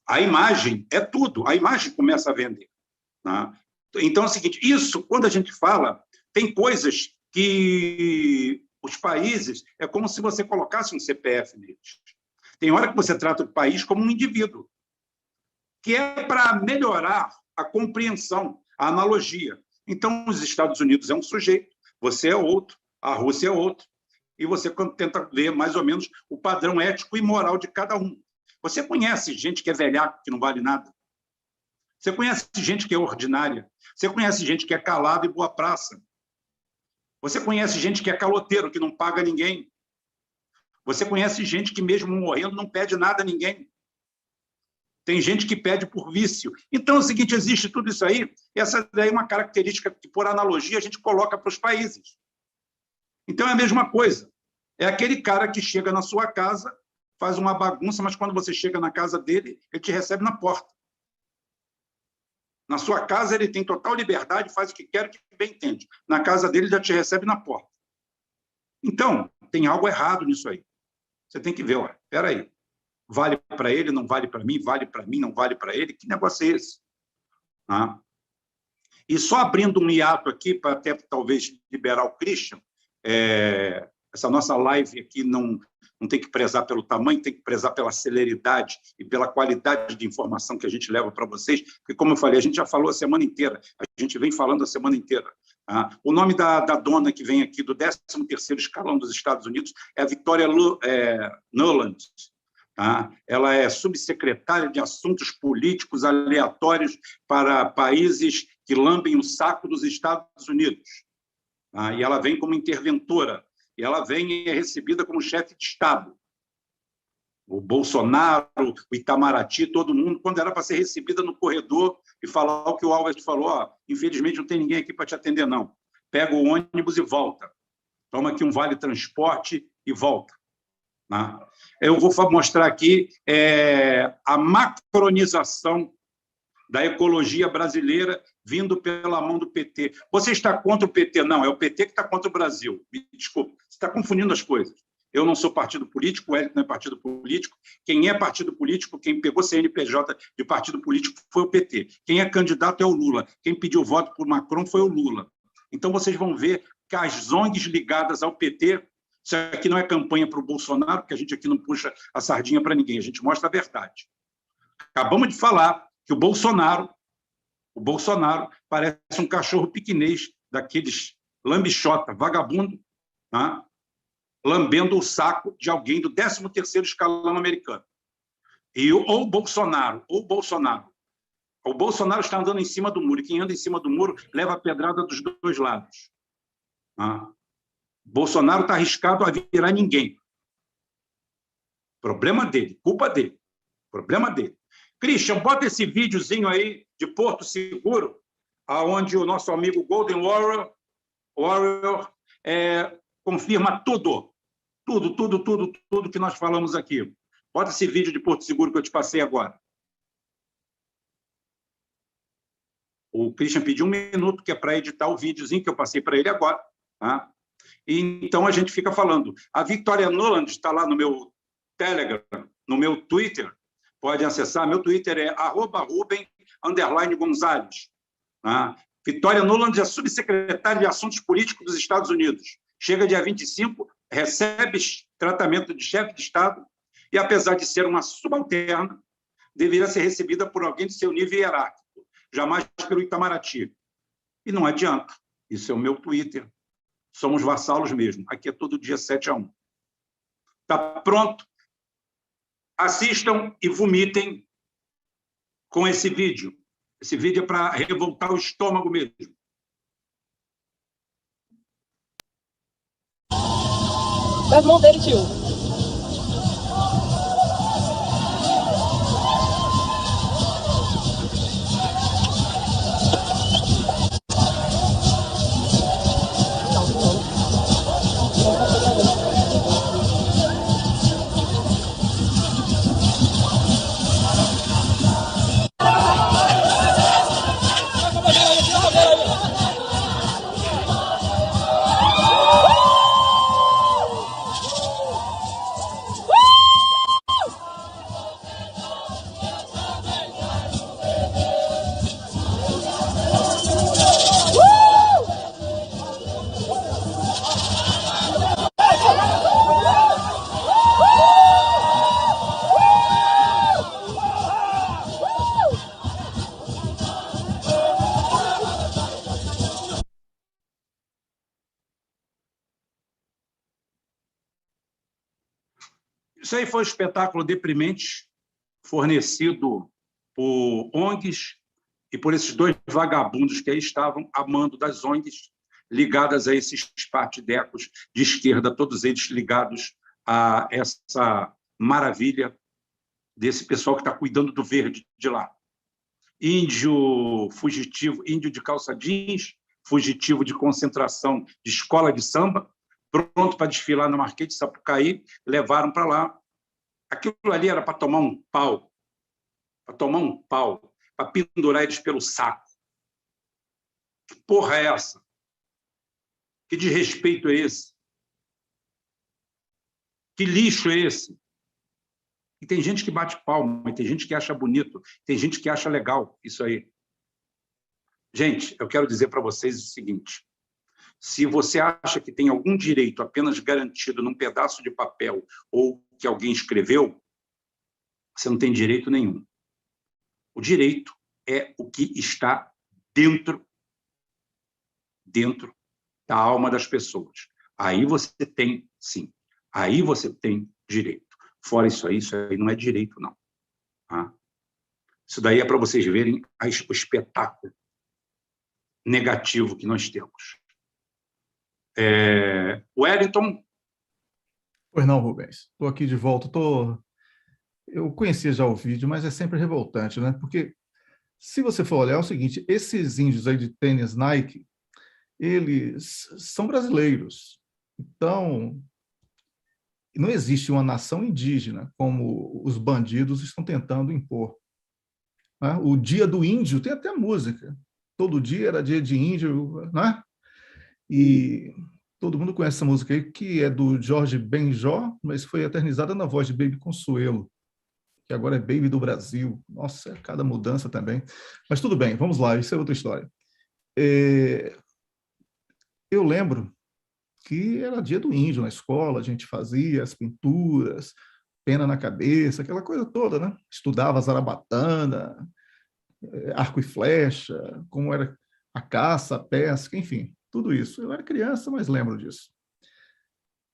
A imagem é tudo. A imagem começa a vender. Tá? Então é o seguinte, isso, quando a gente fala, tem coisas que os países, é como se você colocasse um CPF neles. Tem hora que você trata o país como um indivíduo, que é para melhorar a compreensão, a analogia. Então, os Estados Unidos é um sujeito, você é outro, a Rússia é outro, e você tenta ver mais ou menos o padrão ético e moral de cada um. Você conhece gente que é velhaco, que não vale nada? Você conhece gente que é ordinária? Você conhece gente que é calado e boa praça? Você conhece gente que é caloteiro, que não paga ninguém? Você conhece gente que, mesmo morrendo, não pede nada a ninguém? Tem gente que pede por vício. Então, é o seguinte, existe tudo isso aí. Essa daí é uma característica que, por analogia, a gente coloca para os países. Então, é a mesma coisa. É aquele cara que chega na sua casa, faz uma bagunça, mas quando você chega na casa dele, ele te recebe na porta. Na sua casa, ele tem total liberdade, faz o que quer, o que bem entende. Na casa dele, ele já te recebe na porta. Então, tem algo errado nisso aí. Você tem que ver, olha, espera aí. Vale para ele, não vale para mim, vale para mim, não vale para ele. Que negócio é esse? Ah. E só abrindo um hiato aqui, para até talvez liberar o Christian, essa nossa live aqui não tem que prezar pelo tamanho, tem que prezar pela celeridade e pela qualidade de informação que a gente leva para vocês, porque, como eu falei, a gente já falou a semana inteira, a gente vem falando a semana inteira. Tá? O nome da dona que vem aqui do 13º escalão dos Estados Unidos é a Victoria Nuland. Tá? Ela é subsecretária de Assuntos Políticos Aleatórios para países que lambem o saco dos Estados Unidos. Tá? E ela vem como interventora, e ela vem e é recebida como chefe de Estado. O Bolsonaro, o Itamaraty, todo mundo, quando era para ser recebida no corredor e falar o que o Albert falou, ó, infelizmente não tem ninguém aqui para te atender, não. Pega o ônibus e volta. Toma aqui um vale transporte e volta. Né? Eu vou mostrar aqui a macronização da ecologia brasileira vindo pela mão do PT. Você está contra o PT? Não, é o PT que está contra o Brasil. Me desculpe, você está confundindo as coisas. Eu não sou partido político, o Hélio não é partido político. Quem é partido político, quem pegou CNPJ de partido político foi o PT. Quem é candidato é o Lula. Quem pediu voto por Macron foi o Lula. Então, vocês vão ver que as ONGs ligadas ao PT, isso aqui não é campanha para o Bolsonaro, porque a gente aqui não puxa a sardinha para ninguém, a gente mostra a verdade. Acabamos de falar que o Bolsonaro parece um cachorro piquinês daqueles lambichota, vagabundo, tá? Lambendo o saco de alguém do 13º escalão americano. E ou o Bolsonaro está andando em cima do muro, e quem anda em cima do muro leva a pedrada dos dois lados. Tá? Bolsonaro está arriscado a virar ninguém. Problema dele, culpa dele. Problema dele. Christian, bota esse videozinho aí de Porto Seguro, onde o nosso amigo Golden Warrior confirma tudo que nós falamos aqui. Bota esse vídeo de Porto Seguro que eu te passei agora. O Christian pediu 1 minuto, que é para editar o videozinho que eu passei para ele agora. Tá? E, então, a gente fica falando. A Victoria Nuland está lá no meu Telegram, no meu Twitter. Pode acessar. Meu Twitter é @Ruben_Gonzalez. Tá? Victoria Nuland é subsecretária de Assuntos Políticos dos Estados Unidos. Chega dia 25, recebe tratamento de chefe de Estado e, apesar de ser uma subalterna, deveria ser recebida por alguém de seu nível hierárquico, jamais pelo Itamaraty. E não adianta. Isso é o meu Twitter. Somos vassalos mesmo. Aqui é todo dia 7-1. Está pronto? Assistam e vomitem com esse vídeo. Esse vídeo é para revoltar o estômago mesmo. Das mãos dele, tio. Isso aí foi um espetáculo deprimente, fornecido por ONGs e por esses dois vagabundos que aí estavam a mando das ONGs, ligadas a esses partidecos de esquerda, todos eles ligados a essa maravilha desse pessoal que está cuidando do verde de lá. Índio fugitivo, índio de calça jeans, fugitivo de concentração de escola de samba, pronto para desfilar no Marquês de Sapucaí, levaram para lá. Aquilo ali era para tomar um pau, para pendurar eles pelo saco. Que porra é essa? Que desrespeito é esse? Que lixo é esse? E tem gente que bate palma, tem gente que acha bonito, tem gente que acha legal isso aí. Gente, eu quero dizer para vocês o seguinte: se você acha que tem algum direito apenas garantido num pedaço de papel ou que alguém escreveu, você não tem direito nenhum. O direito é o que está dentro da alma das pessoas. Aí você tem, sim, aí você tem direito. Fora isso aí não é direito, não. Tá? Isso daí é para vocês verem o espetáculo negativo que nós temos. Wellington? Pois não, Rubens. Estou aqui de volta. Eu conhecia já o vídeo, mas é sempre revoltante, né? Porque, se você for olhar, é o seguinte, esses índios aí de tênis Nike, eles são brasileiros. Então, não existe uma nação indígena como os bandidos estão tentando impor. Né? O Dia do Índio tem até música. Todo dia era dia de índio, né? E todo mundo conhece essa música aí, que é do Jorge Benjó, mas foi eternizada na voz de Baby Consuelo, que agora é Baby do Brasil. Nossa, cada mudança também. Mas tudo bem, vamos lá, isso é outra história. Eu lembro que era dia do índio na escola, a gente fazia as pinturas, pena na cabeça, aquela coisa toda, né? Estudava zarabatana, arco e flecha, como era a caça, a pesca, enfim, tudo isso. Eu era criança, mas lembro disso.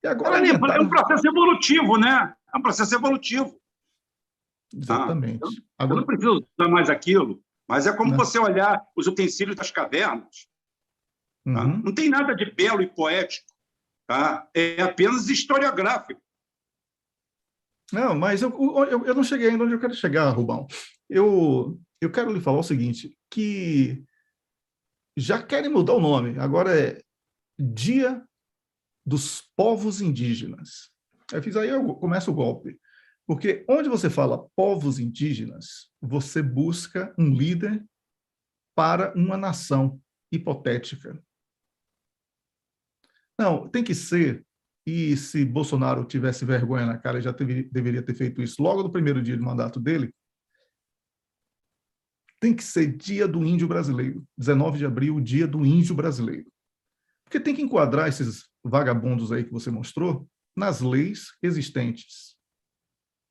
E agora É um processo evolutivo, né? É um processo evolutivo. Exatamente. Eu não preciso usar mais aquilo, mas é como Não. você olhar os utensílios das cavernas. Tá? Uhum. Não tem nada de belo e poético. Tá? É apenas historiográfico. Não, mas eu não cheguei ainda onde eu quero chegar, Rubão. Eu quero lhe falar o seguinte, que já querem mudar o nome. Agora é Dia dos Povos Indígenas. Aí começa o golpe. Porque onde você fala povos indígenas, você busca um líder para uma nação hipotética. Não, tem que ser, e se Bolsonaro tivesse vergonha na cara, já deveria ter feito isso logo no primeiro dia de mandato dele, tem que ser Dia do Índio Brasileiro, 19 de abril, Dia do Índio Brasileiro. Porque tem que enquadrar esses vagabundos aí que você mostrou nas leis existentes,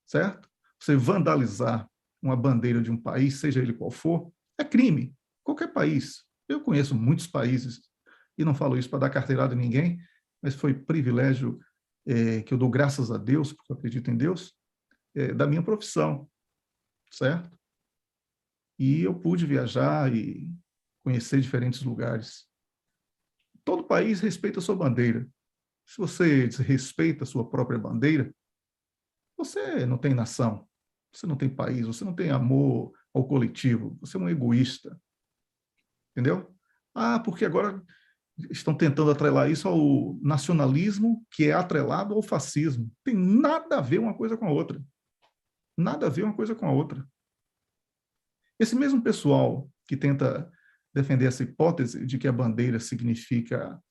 certo? Você vandalizar uma bandeira de um país, seja ele qual for, é crime. Qualquer país. Eu conheço muitos países, e não falo isso para dar carteirada em ninguém, mas foi privilégio que eu dou graças a Deus, porque eu acredito em Deus, da minha profissão, certo? E eu pude viajar e conhecer diferentes lugares. Todo país respeita a sua bandeira. Se você desrespeita a sua própria bandeira, você não tem nação, você não tem país, você não tem amor ao coletivo, você é um egoísta. Entendeu? Porque agora estão tentando atrelar isso ao nacionalismo, que é atrelado ao fascismo. Tem nada a ver uma coisa com a outra. Nada a ver uma coisa com a outra. Esse mesmo pessoal que tenta defender essa hipótese de que a bandeira significa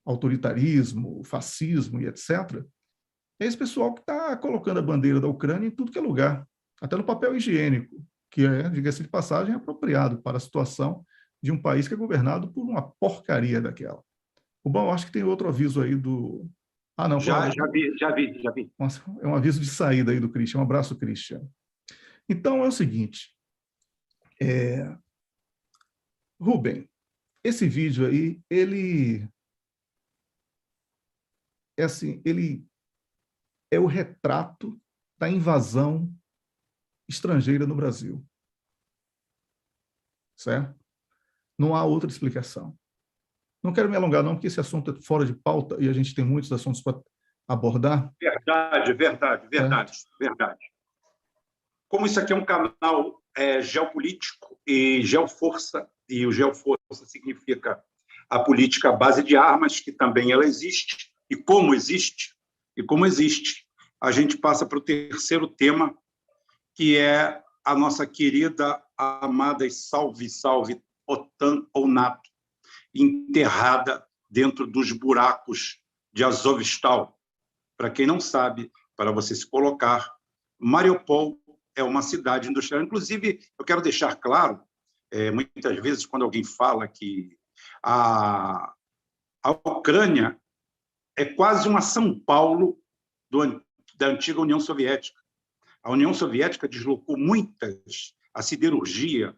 autoritarismo, fascismo e etc., é esse pessoal que está colocando a bandeira da Ucrânia em tudo que é lugar, até no papel higiênico, que é, diga-se de passagem, apropriado para a situação de um país que é governado por uma porcaria daquela. Bom, acho que tem outro aviso aí do... não. Já vi. Nossa, é um aviso de saída aí do Christian. Um abraço, Christian. Então, é o seguinte. Rubem, esse vídeo aí, ele é assim, ele é o retrato da invasão estrangeira no Brasil. Certo? Não há outra explicação. Não quero me alongar, não, porque esse assunto é fora de pauta e a gente tem muitos assuntos para abordar. Verdade. Como isso aqui é um canal geopolítico e geoforça, e o geoforça significa a política à base de armas, que também ela existe, e como existe, a gente passa para o terceiro tema, que é a nossa querida, amada e salve OTAN ou NATO, enterrada dentro dos buracos de Azovstal. Para quem não sabe, para você se colocar, Mariupol é uma cidade industrial. Inclusive, eu quero deixar claro, muitas vezes, quando alguém fala que a Ucrânia é quase uma São Paulo da antiga União Soviética. A União Soviética deslocou muita siderurgia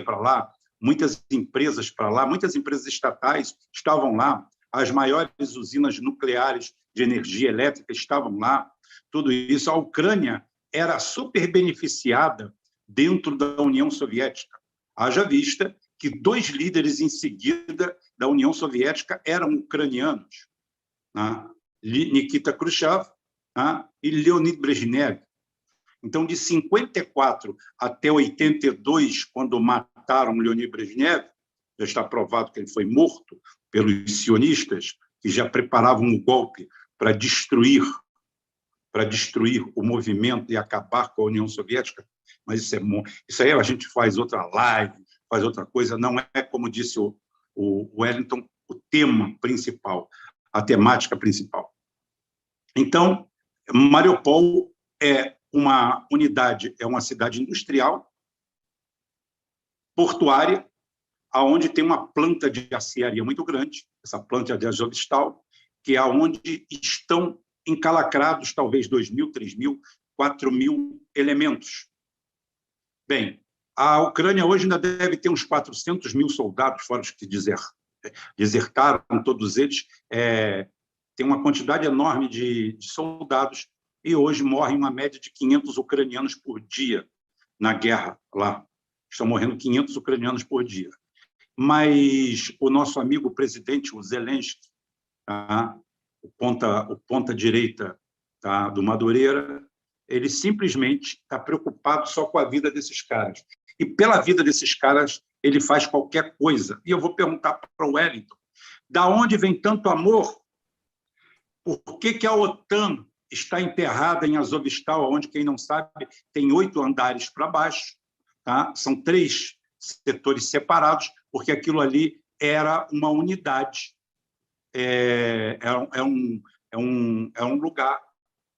para lá, muitas empresas para lá, muitas empresas estatais estavam lá, as maiores usinas nucleares de energia elétrica estavam lá, tudo isso. A Ucrânia era super beneficiada dentro da União Soviética. Haja vista que 2 líderes em seguida da União Soviética eram ucranianos, né? Nikita Khrushchev, né? E Leonid Brezhnev. Então, de 54 até 82, quando mataram Leonid Brezhnev, já está provado que ele foi morto pelos sionistas, que já preparavam um golpe para destruir o movimento e acabar com a União Soviética. Mas isso aí a gente faz outra live, faz outra coisa, não é, como disse o Wellington, o tema principal, a temática principal. Então, Mariupol é uma unidade, é uma cidade industrial, portuária, onde tem uma planta de aciaria muito grande, essa planta de Azovstal, que é onde estão encalacrados talvez 2.000, 3.000, 4.000 elementos. Bem, a Ucrânia hoje ainda deve ter uns 400.000 soldados, fora os que desertaram, todos eles. Tem uma quantidade enorme de soldados, e hoje morrem uma média de 500 ucranianos por dia na guerra lá. Estão morrendo 500 ucranianos por dia. Mas o nosso amigo presidente, o Zelensky, tá? o ponta direita, tá? do Madureira, ele simplesmente está preocupado só com a vida desses caras. E pela vida desses caras, ele faz qualquer coisa. E eu vou perguntar para o Wellington, da onde vem tanto amor? Por que a OTAN está enterrada em Azovstal, onde, quem não sabe, tem 8 andares para baixo, tá? São 3 setores separados, porque aquilo ali era uma unidade, é um lugar,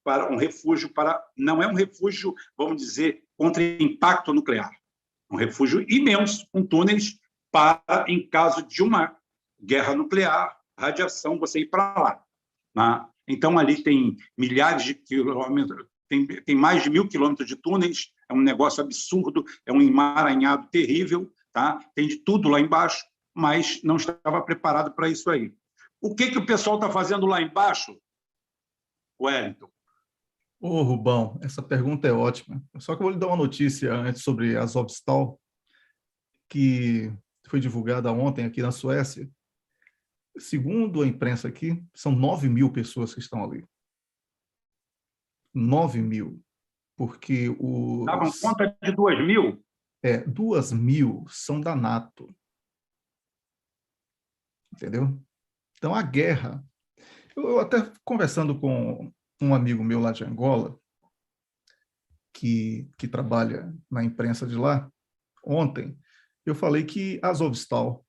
para um refúgio, não é um refúgio, vamos dizer, contra impacto nuclear, um refúgio imenso, com túneis para, em caso de uma guerra nuclear, radiação, você ir para lá. Tá? Então, ali tem milhares de quilômetros, tem mais de 1.000 quilômetros de túneis, é um negócio absurdo, é um emaranhado terrível, tá? Tem de tudo lá embaixo, mas não estava preparado para isso aí. O que o pessoal está fazendo lá embaixo, Wellington? Ô, Rubão, essa pergunta é ótima. Só que eu vou lhe dar uma notícia antes sobre a Azovstal, que foi divulgada ontem aqui na Suécia. Segundo a imprensa aqui, são 9.000 pessoas que estão ali. 9.000. Porque os... Davam conta de 2.000? 2.000 são da NATO. Entendeu? Então, a guerra... Eu até conversando com um amigo meu lá de Angola, que trabalha na imprensa de lá, ontem, eu falei que Azovstal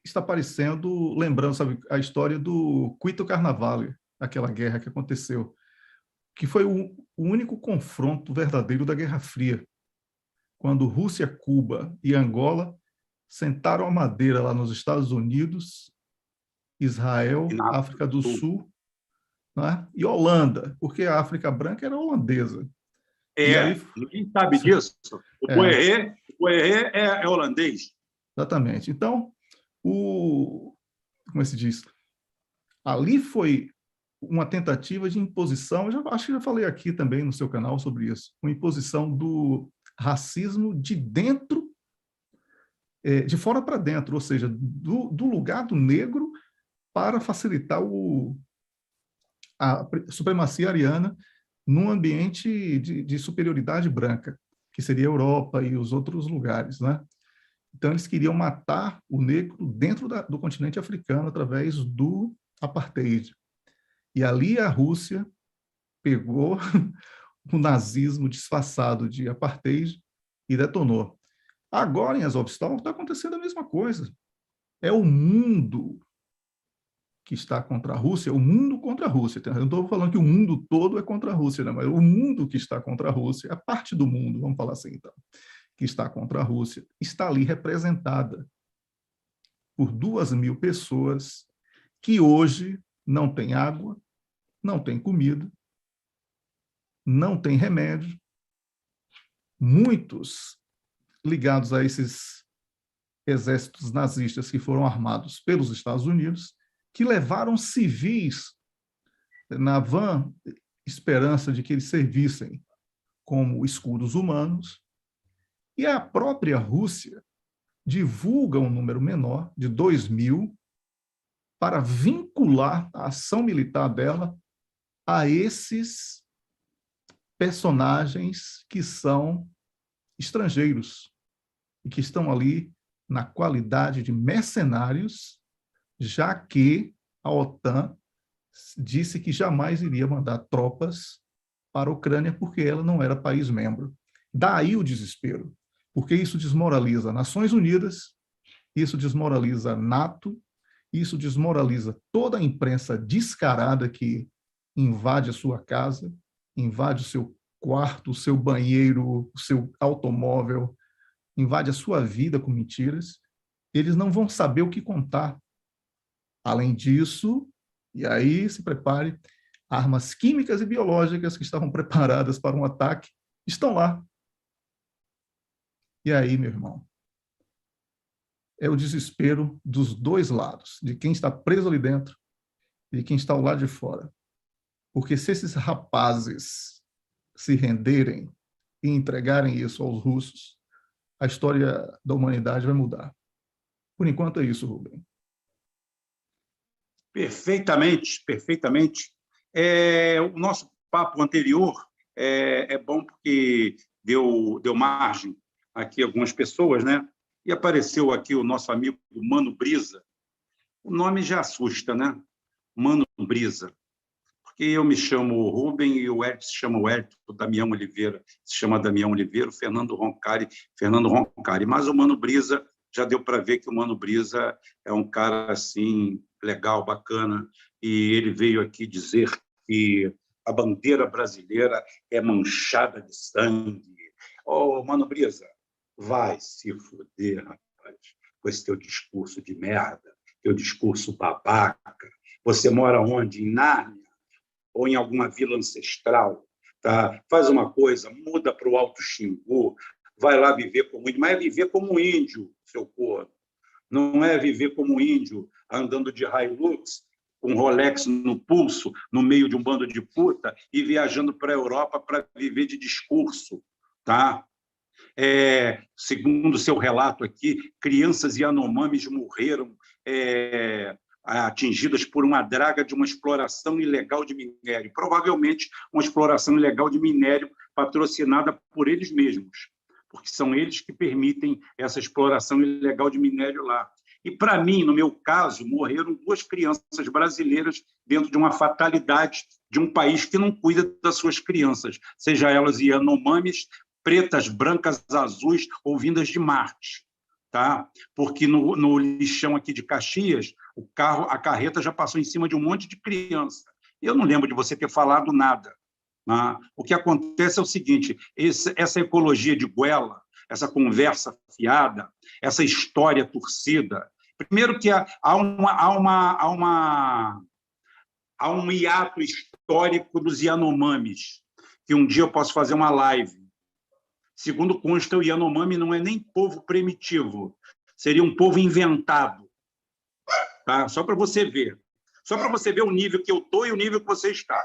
está parecendo, lembrando, sabe, a história do Cuito Carnavale, aquela guerra que aconteceu, que foi o único confronto verdadeiro da Guerra Fria, quando Rússia, Cuba e Angola sentaram à madeira lá nos Estados Unidos, Israel, África do Sul, né? E Holanda, porque a África Branca era holandesa. Ninguém sabe disso. O Boerê é holandês. Exatamente. Então, como se diz? Ali foi uma tentativa de imposição, acho que já falei aqui também no seu canal sobre isso, uma imposição do racismo de dentro, de fora para dentro, ou seja, do lugar do negro para facilitar a supremacia ariana num ambiente de superioridade branca, que seria a Europa e os outros lugares, né? Então, eles queriam matar o negro dentro do continente africano através do apartheid. E ali a Rússia pegou o nazismo disfarçado de apartheid e detonou. Agora, em Azovstal, está acontecendo a mesma coisa. É o mundo que está contra a Rússia, o mundo contra a Rússia. Eu não estou falando que o mundo todo é contra a Rússia, não, mas o mundo que está contra a Rússia, a parte do mundo, vamos falar assim, então, que está contra a Rússia, está ali representada por 2.000 pessoas que hoje não têm água, não têm comida, não têm remédio, muitos ligados a esses exércitos nazistas que foram armados pelos Estados Unidos, que levaram civis na vã esperança de que eles servissem como escudos humanos, e a própria Rússia divulga um número menor, de 2.000, para vincular a ação militar dela a esses personagens que são estrangeiros e que estão ali na qualidade de mercenários, já que a OTAN disse que jamais iria mandar tropas para a Ucrânia porque ela não era país membro. Daí o desespero, porque isso desmoraliza Nações Unidas, isso desmoraliza a NATO, isso desmoraliza toda a imprensa descarada que invade a sua casa, invade o seu quarto, o seu banheiro, o seu automóvel, invade a sua vida com mentiras. Eles não vão saber o que contar. Além disso, e aí se prepare, armas químicas e biológicas que estavam preparadas para um ataque estão lá. E aí, meu irmão, é o desespero dos dois lados, de quem está preso ali dentro e de quem está ao lado de fora. Porque se esses rapazes se renderem e entregarem isso aos russos, a história da humanidade vai mudar. Por enquanto é isso, Rubem. Perfeitamente, perfeitamente. O nosso papo anterior é bom porque deu margem aqui a algumas pessoas, né? E apareceu aqui o nosso amigo Mano Brisa. O nome já assusta, né? Mano Brisa. Porque eu me chamo Rubem e o Edson se chama Edson, o Damião Oliveira se chama Damião Oliveira, o Fernando Roncari. Mas o Mano Brisa, já deu para ver que o Mano Brisa é um cara assim legal, bacana, e ele veio aqui dizer que a bandeira brasileira é manchada de sangue. Mano Brisa, vai se fuder, rapaz, com esse teu discurso de merda, teu discurso babaca. Você mora onde? Em Nárnia? Ou em alguma vila ancestral? Tá? Faz uma coisa, muda para o Alto Xingu, vai lá viver como índio, mas é viver como índio, seu corno. Não é viver como índio, andando de Hilux, com Rolex no pulso, no meio de um bando de puta, e viajando para a Europa para viver de discurso. Tá? Segundo o seu relato aqui, crianças Yanomamis morreram atingidas por uma draga de uma exploração ilegal de minério, provavelmente uma exploração ilegal de minério patrocinada por eles mesmos, porque são eles que permitem essa exploração ilegal de minério lá. E, para mim, no meu caso, morreram 2 crianças brasileiras dentro de uma fatalidade de um país que não cuida das suas crianças, seja elas Yanomamis, pretas, brancas, azuis ou vindas de Marte. Tá? Porque no lixão aqui de Caxias, a carreta já passou em cima de um monte de criança. Eu não lembro de você ter falado nada. Tá? O que acontece é o seguinte, essa ecologia de goela, essa conversa fiada, essa história torcida, primeiro que há um hiato histórico dos Yanomamis, que um dia eu posso fazer uma live. Segundo consta, o Yanomami não é nem povo primitivo, seria um povo inventado. Tá? Só para você ver. Só para você ver o nível que eu estou e o nível que você está.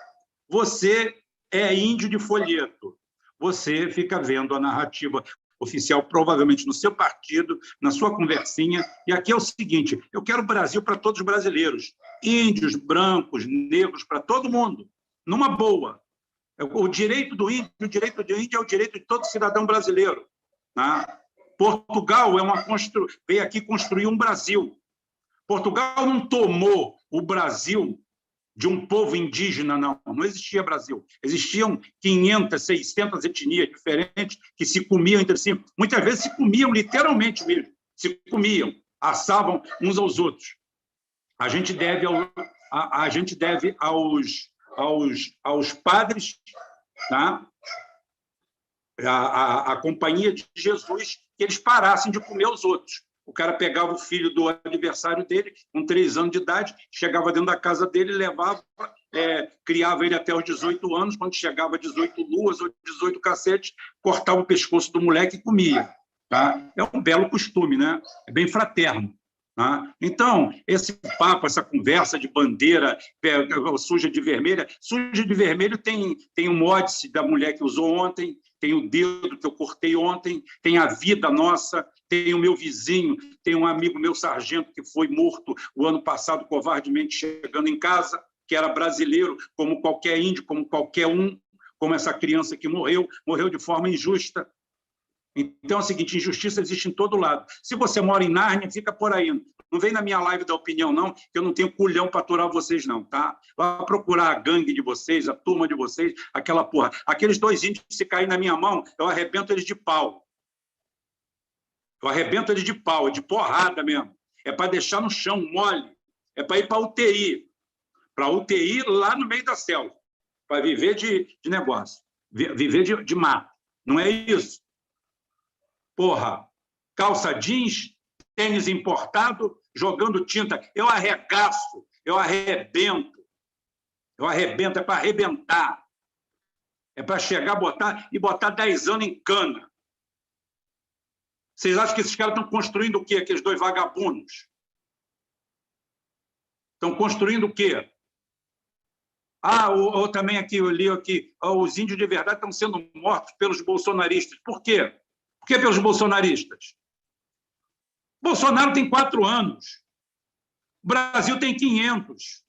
Você é índio de folheto. Você fica vendo a narrativa oficial, provavelmente no seu partido, na sua conversinha. E aqui é o seguinte, eu quero o Brasil para todos os brasileiros. Índios, brancos, negros, para todo mundo. Numa boa. O direito do índio é o direito de todo cidadão brasileiro. Tá? Portugal veio aqui construir um Brasil. Portugal não tomou o Brasil de um povo indígena, não existia Brasil. Existiam 500, 600 etnias diferentes que se comiam entre si. Muitas vezes se comiam literalmente mesmo, se comiam, assavam uns aos outros. A gente deve aos padres, tá? a companhia de Jesus, que eles parassem de comer os outros. O cara pegava o filho do adversário dele, com 3 anos de idade, chegava dentro da casa dele, levava, criava ele até os 18 anos, quando chegava a 18 luas ou 18 cacetes, cortava o pescoço do moleque e comia. Tá? É um belo costume, né? É bem fraterno. Tá? Então, esse papo, essa conversa de bandeira suja de vermelho tem o módice da mulher que usou ontem, tem o dedo que eu cortei ontem, tem a vida nossa, tem o meu vizinho, tem um amigo meu, sargento, que foi morto o ano passado, covardemente, chegando em casa, que era brasileiro, como qualquer índio, como qualquer um, como essa criança que morreu de forma injusta. Então é o seguinte, injustiça existe em todo lado. Se você mora em Nárnia, fica por aí. Não vem na minha live da opinião, não, que eu não tenho culhão para aturar vocês, não, tá? Vai procurar a gangue de vocês, a turma de vocês, aquela porra. Aqueles 2 índios, se caírem na minha mão, eu arrebento eles de pau. Eu arrebento eles de pau, é de porrada mesmo. É para deixar no chão mole. É para ir para UTI. Para UTI lá no meio da selva. Para viver de negócio. Viver de mato. Não é isso? Porra, calça jeans, tênis importado, jogando tinta. Eu arregaço, eu arrebento. Eu arrebento, é para arrebentar. É para chegar e botar 10 anos em cana. Vocês acham que esses caras estão construindo o quê, aqueles 2 vagabundos? Estão construindo o quê? Ou também aqui, eu li aqui, os índios de verdade estão sendo mortos pelos bolsonaristas. Por quê? Por que pelos bolsonaristas? Bolsonaro tem 4 anos. O Brasil tem 500.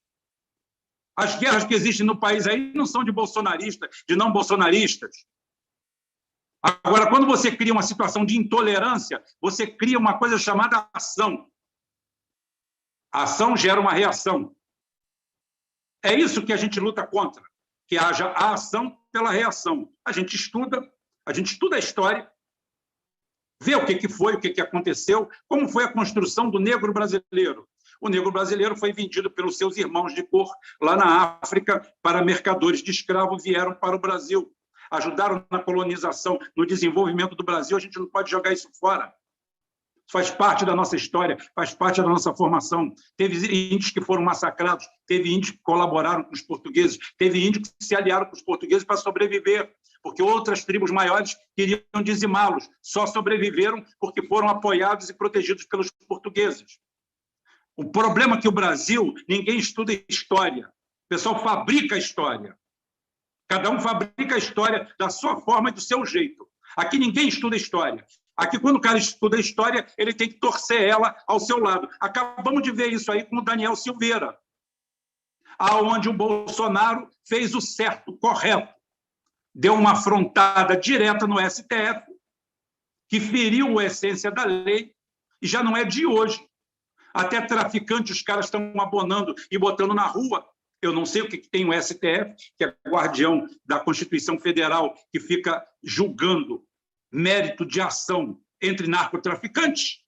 As guerras que existem no país aí não são de bolsonaristas, de não bolsonaristas. Agora, quando você cria uma situação de intolerância, você cria uma coisa chamada ação. A ação gera uma reação. É isso que a gente luta contra, que haja a ação pela reação. A gente estuda a história, vê o que foi, o que aconteceu, como foi a construção do negro brasileiro. O negro brasileiro foi vendido pelos seus irmãos de cor lá na África para mercadores de escravos, vieram para o Brasil, ajudaram na colonização, no desenvolvimento do Brasil. A gente não pode jogar isso fora. Faz parte da nossa história, faz parte da nossa formação. Teve índios que foram massacrados, teve índios que colaboraram com os portugueses, teve índios que se aliaram com os portugueses para sobreviver, porque outras tribos maiores queriam dizimá-los, só sobreviveram porque foram apoiados e protegidos pelos portugueses. O problema é que o Brasil, ninguém estuda história. O pessoal fabrica a história. Cada um fabrica a história da sua forma e do seu jeito. Aqui ninguém estuda história. Aqui, quando o cara estuda história, ele tem que torcer ela ao seu lado. Acabamos de ver isso aí com o Daniel Silveira, aonde o Bolsonaro fez o certo, correto. Deu uma afrontada direta no STF, que feriu a essência da lei, e já não é de hoje. Até traficante os caras estão abonando e botando na rua. Eu não sei o que tem o STF, que é guardião da Constituição Federal, que fica julgando mérito de ação entre narcotraficantes.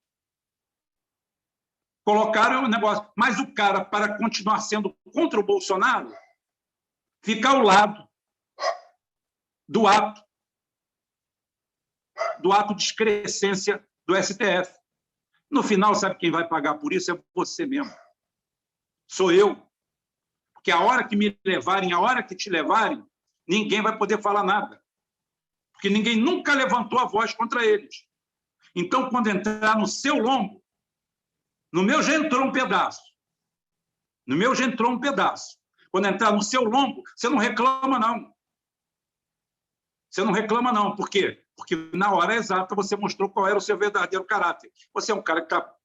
Colocaram o negócio. Mas o cara, para continuar sendo contra o Bolsonaro, fica ao lado do ato de excrescência do STF. No final, sabe quem vai pagar por isso? É você mesmo. Sou eu. Porque a hora que me levarem, a hora que te levarem, ninguém vai poder falar nada. Porque ninguém nunca levantou a voz contra eles. Então, quando entrar no seu lombo, no meu já entrou um pedaço. No meu já entrou um pedaço. Quando entrar no seu lombo, você não reclama, não. Você não reclama, não. Por quê? Porque na hora exata você mostrou qual era o seu verdadeiro caráter. Você é um cara que está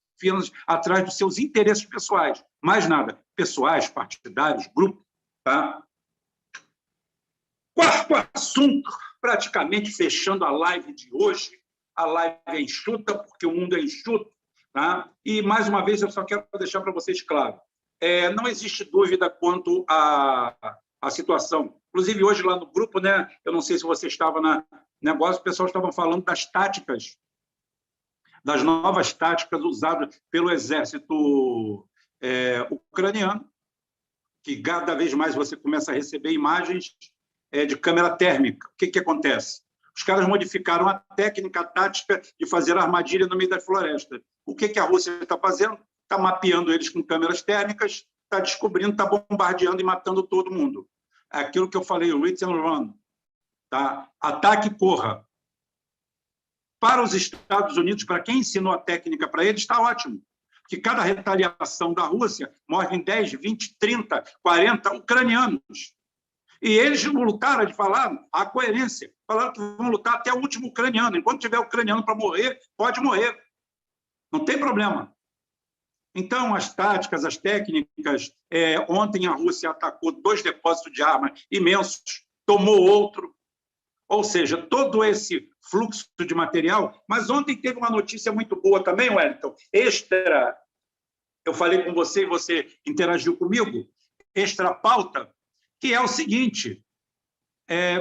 atrás dos seus interesses pessoais. Mais nada. Pessoais, partidários, grupo. Tá? Quarto assunto, praticamente fechando a live de hoje. A live é enxuta, porque o mundo é enxuto. Tá? E, mais uma vez, eu só quero deixar para vocês claro. Não existe dúvida quanto à situação. Inclusive, hoje lá no grupo, né, eu não sei se você estava no negócio, o pessoal estava falando das táticas, das novas táticas usadas pelo exército ucraniano, que cada vez mais você começa a receber imagens de câmera térmica. O que acontece? Os caras modificaram a técnica, a tática de fazer armadilha no meio da floresta. O que a Rússia está fazendo? Está mapeando eles com câmeras térmicas, está descobrindo, está bombardeando e matando todo mundo. É aquilo que eu falei, hit and run. Tá? Ataque e corra. Para os Estados Unidos, para quem ensinou a técnica para eles, está ótimo. Porque cada retaliação da Rússia morrem 10, 20, 30, 40 ucranianos. E eles não lutaram de falar a coerência. Falaram que vão lutar até o último ucraniano. Enquanto tiver ucraniano para morrer, pode morrer. Não tem problema. Então, as táticas, as técnicas... ontem a Rússia atacou 2 depósitos de armas imensos, tomou outro. Ou seja, todo esse fluxo de material. Mas ontem teve uma notícia muito boa também, Wellington, extra. Eu falei com você e você interagiu comigo, extra pauta, que é o seguinte.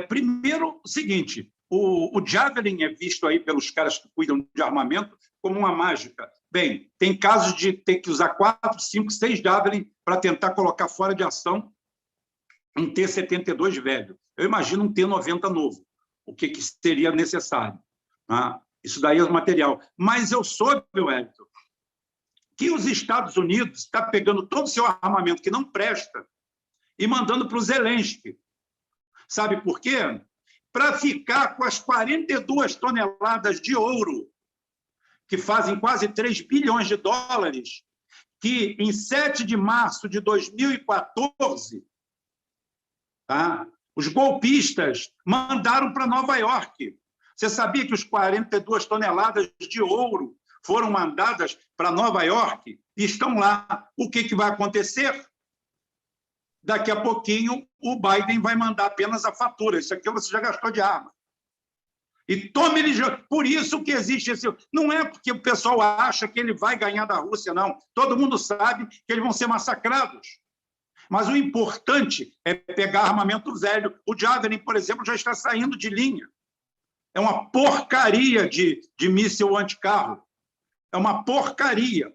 Primeiro, o seguinte, o Javelin é visto aí pelos caras que cuidam de armamento como uma mágica. Bem, tem casos de ter que usar 4, 5, 6 Javelin para tentar colocar fora de ação um T-72 velho. Eu imagino um T-90 novo. O que seria necessário? Tá? Isso daí é o material. Mas eu soube, Wellington, que os Estados Unidos estão pegando todo o seu armamento que não presta e mandando para o Zelensky. Sabe por quê? Para ficar com as 42 toneladas de ouro, que fazem quase 3 bilhões de dólares, que em 7 de março de 2014, tá? Os golpistas mandaram para Nova York. Você sabia que os 42 toneladas de ouro foram mandadas para Nova York e estão lá? O que vai acontecer? Daqui a pouquinho, o Biden vai mandar apenas a fatura. Isso aqui você já gastou de arma. E tome ele. Por isso que existe esse. Não é porque o pessoal acha que ele vai ganhar da Rússia, não. Todo mundo sabe que eles vão ser massacrados. Mas o importante é pegar armamento velho. O Javelin, por exemplo, já está saindo de linha. É uma porcaria de míssil anticarro. É uma porcaria.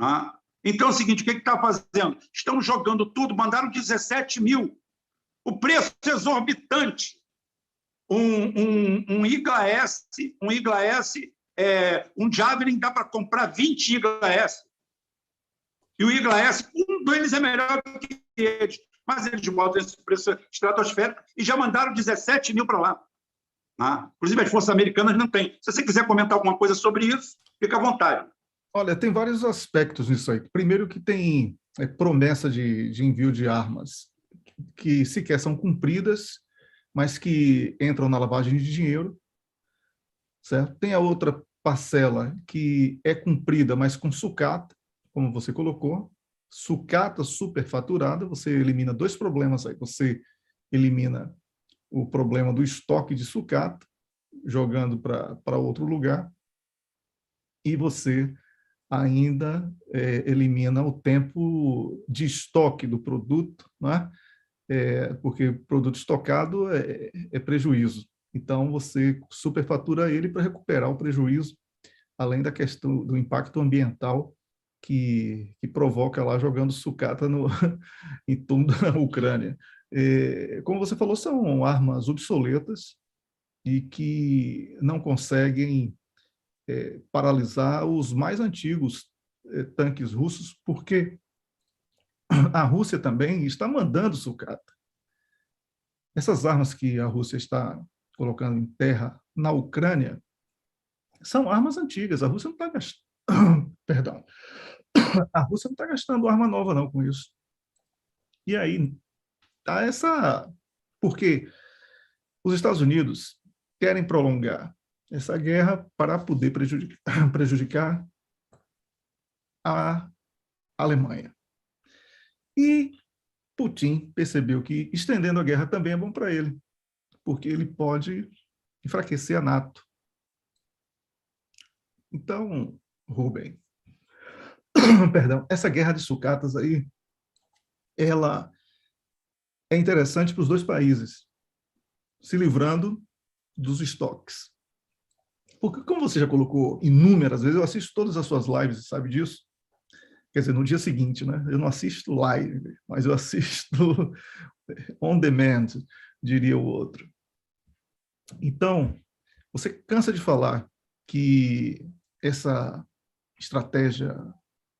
Ah? Então é o seguinte, o que está fazendo? Estão jogando tudo, mandaram 17 mil. O preço exorbitante. Um Igla-S, um Javelin dá para comprar 20 Igla-S. E o Igla-S, um deles é melhor que eles. Mas eles botam esse preço estratosférico e já mandaram 17 mil para lá. Ah, inclusive, as forças americanas não têm. Se você quiser comentar alguma coisa sobre isso, fica à vontade. Olha, tem vários aspectos nisso aí. Primeiro que tem promessa de envio de armas que sequer são cumpridas, mas que entram na lavagem de dinheiro, certo? Tem a outra parcela que é cumprida, mas com sucata, como você colocou, sucata superfaturada, você elimina 2 problemas aí. Você elimina o problema do estoque de sucata, jogando para outro lugar, e você ainda elimina o tempo de estoque do produto, né? Porque produto estocado é prejuízo. Então, você superfatura ele para recuperar o prejuízo, além da questão do impacto ambiental que provoca lá jogando sucata em tudo da Ucrânia. Como você falou, são armas obsoletas e que não conseguem paralisar os mais antigos tanques russos, porque a Rússia também está mandando sucata. Essas armas que a Rússia está colocando em terra na Ucrânia são armas antigas. A Rússia não está gastando, perdão, a Rússia não está gastando arma nova, não, com isso. E aí, tá essa... Porque os Estados Unidos querem prolongar essa guerra para poder prejudicar a Alemanha. E Putin percebeu que estendendo a guerra também é bom para ele, porque ele pode enfraquecer a NATO. Então, Rubem, perdão, essa guerra de sucatas aí, ela é interessante para os dois países, se livrando dos estoques. Porque, como você já colocou inúmeras vezes, eu assisto todas as suas lives, sabe disso? Quer dizer, no dia seguinte, né? Eu não assisto live, mas eu assisto on demand, diria o outro. Então, você cansa de falar que essa estratégia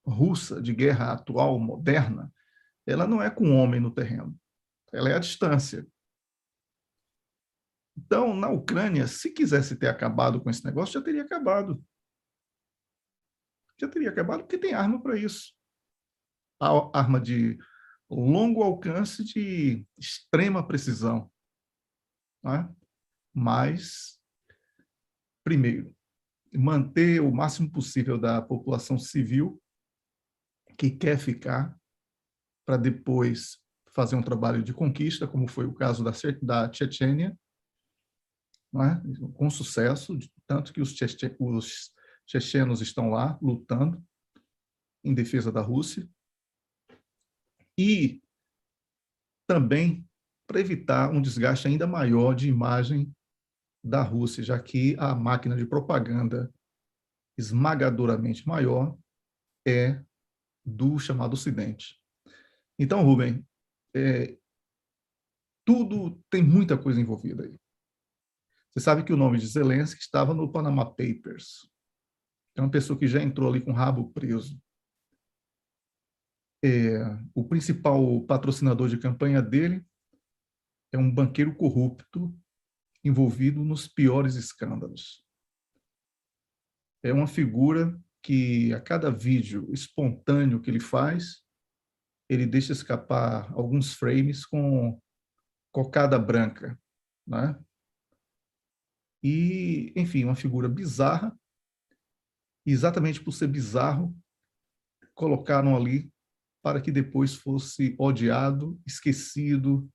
russa de guerra atual, moderna, ela não é com o homem no terreno, ela é à distância. Então, na Ucrânia, se quisesse ter acabado com esse negócio, já teria acabado. Já teria acabado porque tem arma para isso. A arma de longo alcance de extrema precisão. Né? Mas, primeiro, manter o máximo possível da população civil que quer ficar, para depois fazer um trabalho de conquista, como foi o caso da Chechênia, né? Com sucesso, tanto que os chechenos estão lá lutando em defesa da Rússia, e também para evitar um desgaste ainda maior de imagem da Rússia, já que a máquina de propaganda esmagadoramente maior é do chamado Ocidente. Então, Rubem, tudo tem muita coisa envolvida aí. Você sabe que o nome de Zelensky estava no Panama Papers. É uma pessoa que já entrou ali com o rabo preso. O principal patrocinador de campanha dele é um banqueiro corrupto envolvido nos piores escândalos. É uma figura que, a cada vídeo espontâneo que ele faz, ele deixa escapar alguns frames com cocada branca, né? E, enfim, uma figura bizarra, e exatamente por ser bizarro, colocaram ali para que depois fosse odiado, esquecido,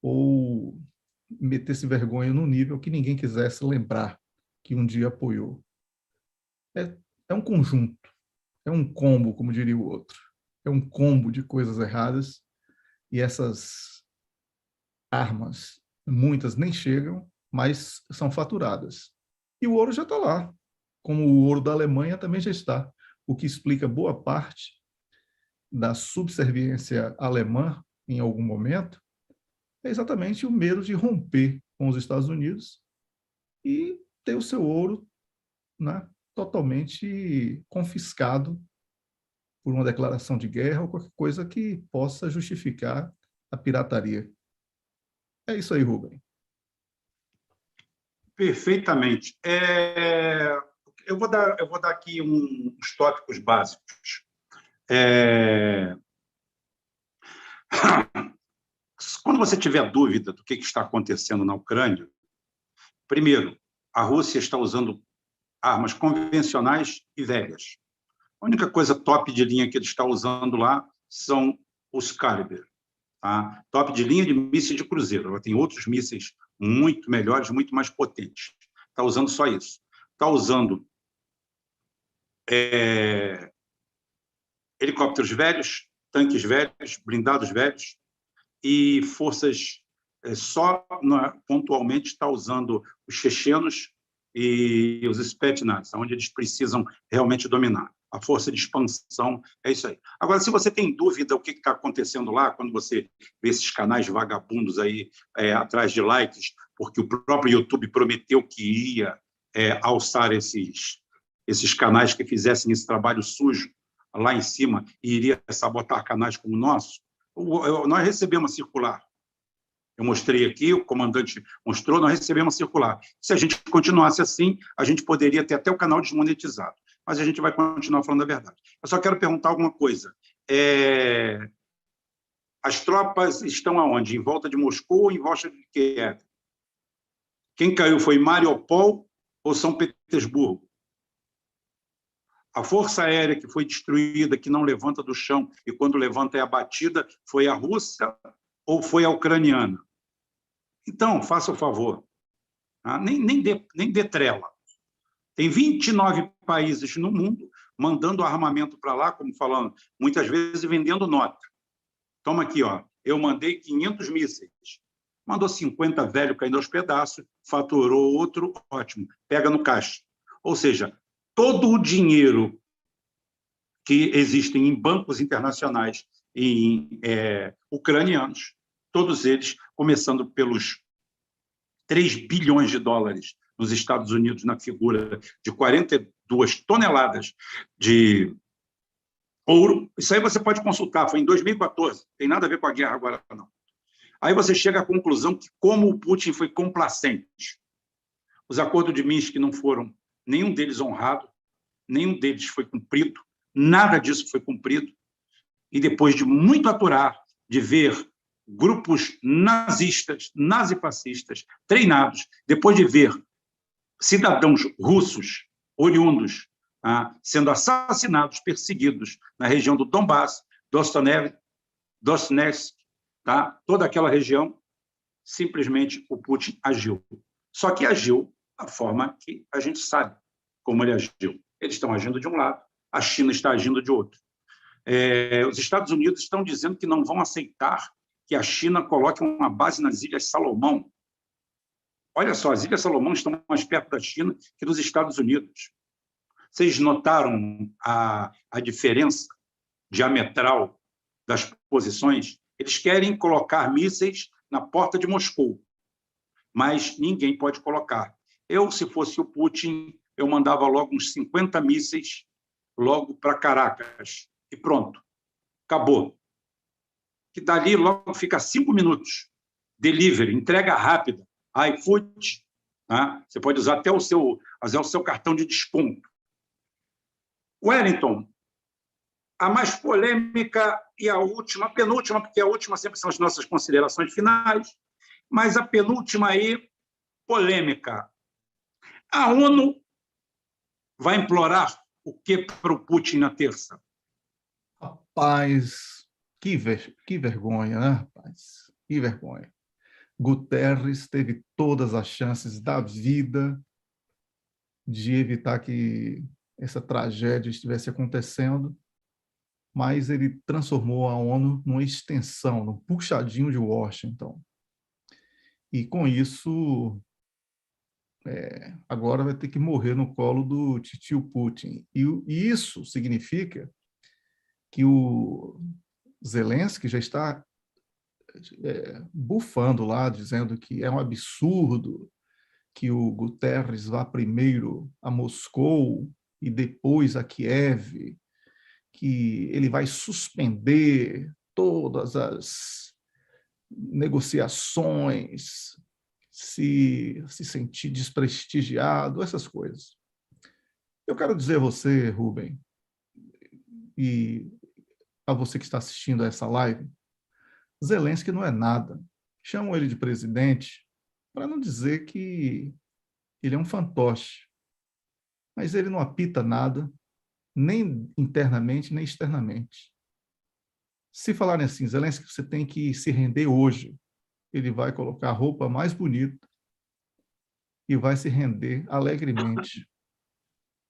ou metesse vergonha no nível que ninguém quisesse lembrar que um dia apoiou. É um conjunto, é um combo, como diria o outro. É um combo de coisas erradas, e essas armas, muitas nem chegam, mas são faturadas. E o ouro já está lá, como o ouro da Alemanha também já está, o que explica boa parte da subserviência alemã em algum momento, é exatamente o medo de romper com os Estados Unidos e ter o seu ouro, né, totalmente confiscado por uma declaração de guerra ou qualquer coisa que possa justificar a pirataria. É isso aí, Rubem. Perfeitamente. Eu vou dar aqui uns tópicos básicos. Quando você tiver dúvida do que está acontecendo na Ucrânia, primeiro, a Rússia está usando armas convencionais e velhas. A única coisa top de linha que ele está usando lá são os Kalibr. Tá? Top de linha de mísseis de cruzeiro. Ela tem outros mísseis muito melhores, muito mais potentes. Está usando só isso. Está usando helicópteros velhos, tanques velhos, blindados velhos, e forças pontualmente está usando os chechenos e os Spetsnaz, onde eles precisam realmente dominar. A força de expansão é isso aí. Agora, se você tem dúvida do que está acontecendo lá, quando você vê esses canais vagabundos aí atrás de likes, porque o próprio YouTube prometeu que ia alçar esses canais que fizessem esse trabalho sujo lá em cima e iria sabotar canais como o nosso, nós recebemos uma circular. Eu mostrei aqui, o comandante mostrou, nós recebemos uma circular. Se a gente continuasse assim, a gente poderia ter até o canal desmonetizado. mas a gente vai continuar falando a verdade. Eu só quero perguntar alguma coisa. As tropas estão aonde? Em volta de Moscou ou em volta de Kiev? Quem caiu foi Mariupol ou São Petersburgo? A força aérea que foi destruída, que não levanta do chão, e quando levanta é abatida, foi a russa ou foi a ucraniana? Então, faça o favor, tá? Nem dê trela. Tem 29 países no mundo mandando armamento para lá, como falando, muitas vezes vendendo nota. Toma aqui, ó, eu mandei 500 mísseis. Mandou 50 velho caindo aos pedaços, faturou outro, ótimo, pega no caixa. Ou seja, todo o dinheiro que existe em bancos internacionais e ucranianos, todos eles, começando pelos 3 bilhões de dólares nos Estados Unidos, na figura de 42 toneladas de ouro. Isso aí você pode consultar, foi em 2014, tem nada a ver com a guerra agora, não. Aí você chega à conclusão que, como o Putin foi complacente, os acordos de Minsk não foram, nenhum deles honrado, nenhum deles foi cumprido, nada disso foi cumprido, e depois de muito aturar, de ver grupos nazistas, nazifascistas, treinados, depois de ver cidadãos russos, oriundos, sendo assassinados, perseguidos na região do Donbass, Donetsk, toda aquela região, simplesmente o Putin agiu. Só que agiu da forma que a gente sabe como ele agiu. Eles estão agindo de um lado, a China está agindo de outro. Os Estados Unidos estão dizendo que não vão aceitar que a China coloque uma base nas Ilhas Salomão. Olha só, as Ilhas Salomão estão mais perto da China que dos Estados Unidos. Vocês notaram a diferença diametral das posições? Eles querem colocar mísseis na porta de Moscou, mas ninguém pode colocar. Eu, se fosse o Putin, eu mandava logo uns 50 mísseis logo para Caracas, e pronto, acabou. Que dali logo fica 5 minutos. Delivery, entrega rápida, iFood, você pode usar até o seu cartão de desconto. Wellington, a mais polêmica e a última, a penúltima, porque a última sempre são as nossas considerações finais, mas a penúltima aí, polêmica. A ONU vai implorar o que para o Putin na terça? Rapaz, que vergonha, né, rapaz? Que vergonha. Guterres teve todas as chances da vida de evitar que essa tragédia estivesse acontecendo, mas ele transformou a ONU numa extensão, num puxadinho de Washington. E com isso, agora vai ter que morrer no colo do titio Putin. E isso significa que o Zelensky já está bufando lá, dizendo que é um absurdo que o Guterres vá primeiro a Moscou e depois a Kiev, que ele vai suspender todas as negociações, se sentir desprestigiado, essas coisas. Eu quero dizer a você, Rubem, e a você que está assistindo a essa live, Zelensky não é nada. Chamam ele de presidente para não dizer que ele é um fantoche. Mas ele não apita nada, nem internamente, nem externamente. Se falarem assim, Zelensky, você tem que se render hoje, ele vai colocar a roupa mais bonita e vai se render alegremente.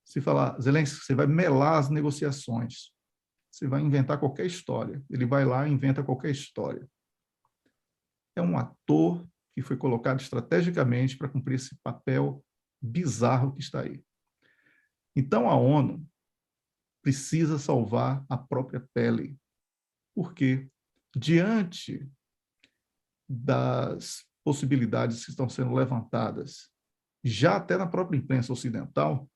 Se falar, Zelensky, você vai melar as negociações, você vai inventar qualquer história. Ele vai lá e inventa qualquer história. É um ator que foi colocado estrategicamente para cumprir esse papel bizarro que está aí. Então, a ONU precisa salvar a própria pele, porque, diante das possibilidades que estão sendo levantadas, já até na própria imprensa ocidental,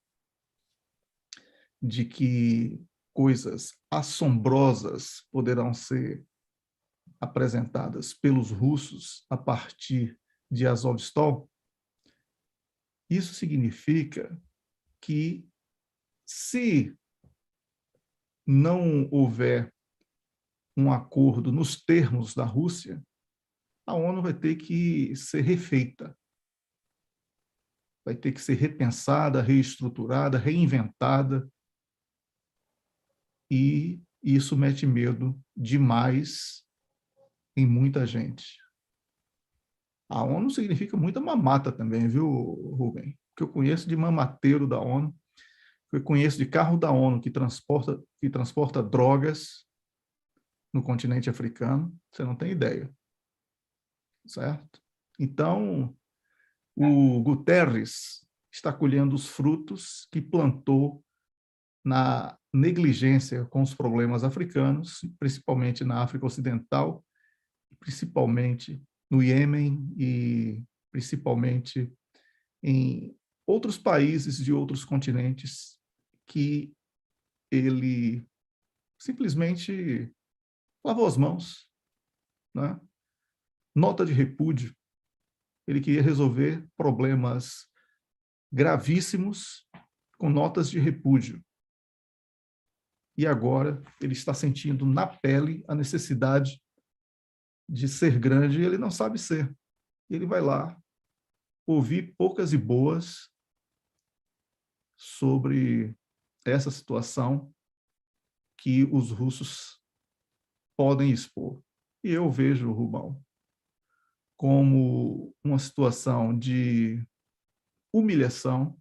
de que coisas assombrosas poderão ser apresentadas pelos russos a partir de Azovstal, isso significa que se não houver um acordo nos termos da Rússia, a ONU vai ter que ser refeita, vai ter que ser repensada, reestruturada, reinventada, e isso mete medo demais em muita gente. A ONU significa muita mamata também, viu, Rubem? Que eu conheço de mamateiro da ONU, que eu conheço de carro da ONU que transporta drogas no continente africano, você não tem ideia, certo? Então, o Guterres está colhendo os frutos que plantou na negligência com os problemas africanos, principalmente na África Ocidental, principalmente no Iêmen e principalmente em outros países de outros continentes que ele simplesmente lavou as mãos, né? Nota de repúdio. Ele queria resolver problemas gravíssimos com notas de repúdio. E agora ele está sentindo na pele a necessidade de ser grande e ele não sabe ser. Ele vai lá ouvir poucas e boas sobre essa situação que os russos podem expor. E eu vejo, Rubão, como uma situação de humilhação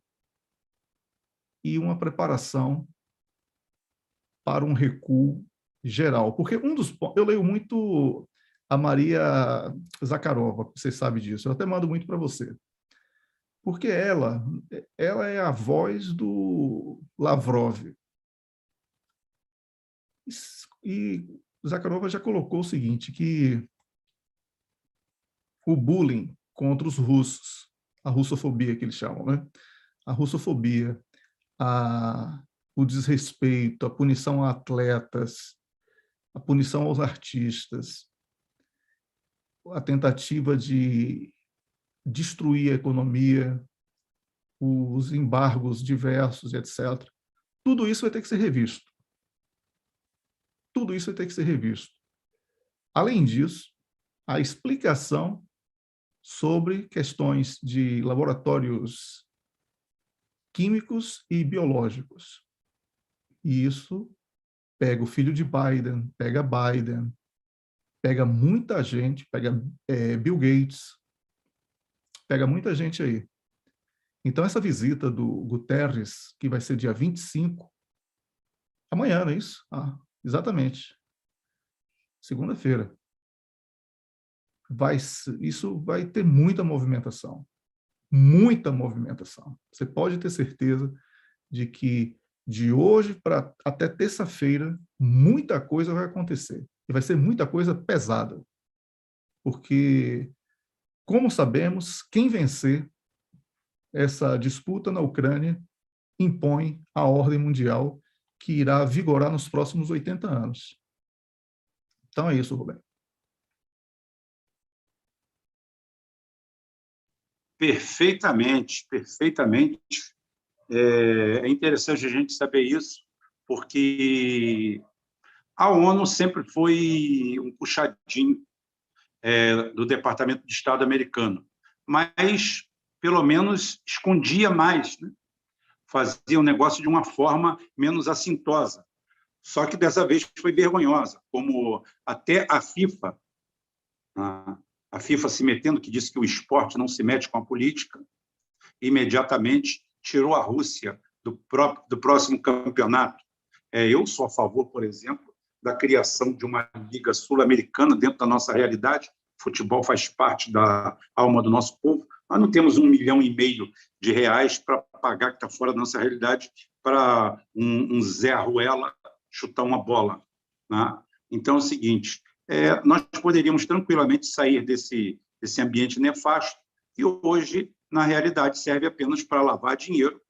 e uma preparação para um recuo geral. Porque eu leio muito a Maria Zakharova, você sabe disso, eu até mando muito para você. Porque ela é a voz do Lavrov. E Zakharova já colocou o seguinte, que o bullying contra os russos, a russofobia que eles chamam, né? A russofobia, o desrespeito, a punição a atletas, a punição aos artistas, a tentativa de destruir a economia, os embargos diversos, etc. Tudo isso vai ter que ser revisto. Tudo isso vai ter que ser revisto. Além disso, a explicação sobre questões de laboratórios químicos e biológicos. E isso pega o filho de Biden, pega muita gente, pega Bill Gates, pega muita gente aí. Então, essa visita do Guterres, que vai ser dia 25, amanhã, não é isso? Exatamente. Segunda-feira. Isso vai ter muita movimentação. Muita movimentação. Você pode ter certeza de que de hoje para até terça-feira, muita coisa vai acontecer. E vai ser muita coisa pesada. Porque, como sabemos, quem vencer essa disputa na Ucrânia impõe a ordem mundial que irá vigorar nos próximos 80 anos. Então é isso, Rubem. Perfeitamente, perfeitamente. É interessante a gente saber isso, porque a ONU sempre foi um puxadinho do Departamento de Estado americano, mas, pelo menos, escondia mais, né? Fazia o negócio de uma forma menos assintosa. Só que dessa vez foi vergonhosa, como até a FIFA se metendo, que disse que o esporte não se mete com a política, imediatamente tirou a Rússia do próximo campeonato. Eu sou a favor, por exemplo, da criação de uma liga sul-americana dentro da nossa realidade. O futebol faz parte da alma do nosso povo. Nós não temos R$1,5 milhão para pagar, que está fora da nossa realidade, para um Zé Ruela chutar uma bola, né? Então é o seguinte, nós poderíamos tranquilamente sair desse ambiente nefasto, que hoje, na realidade, serve apenas para lavar dinheiro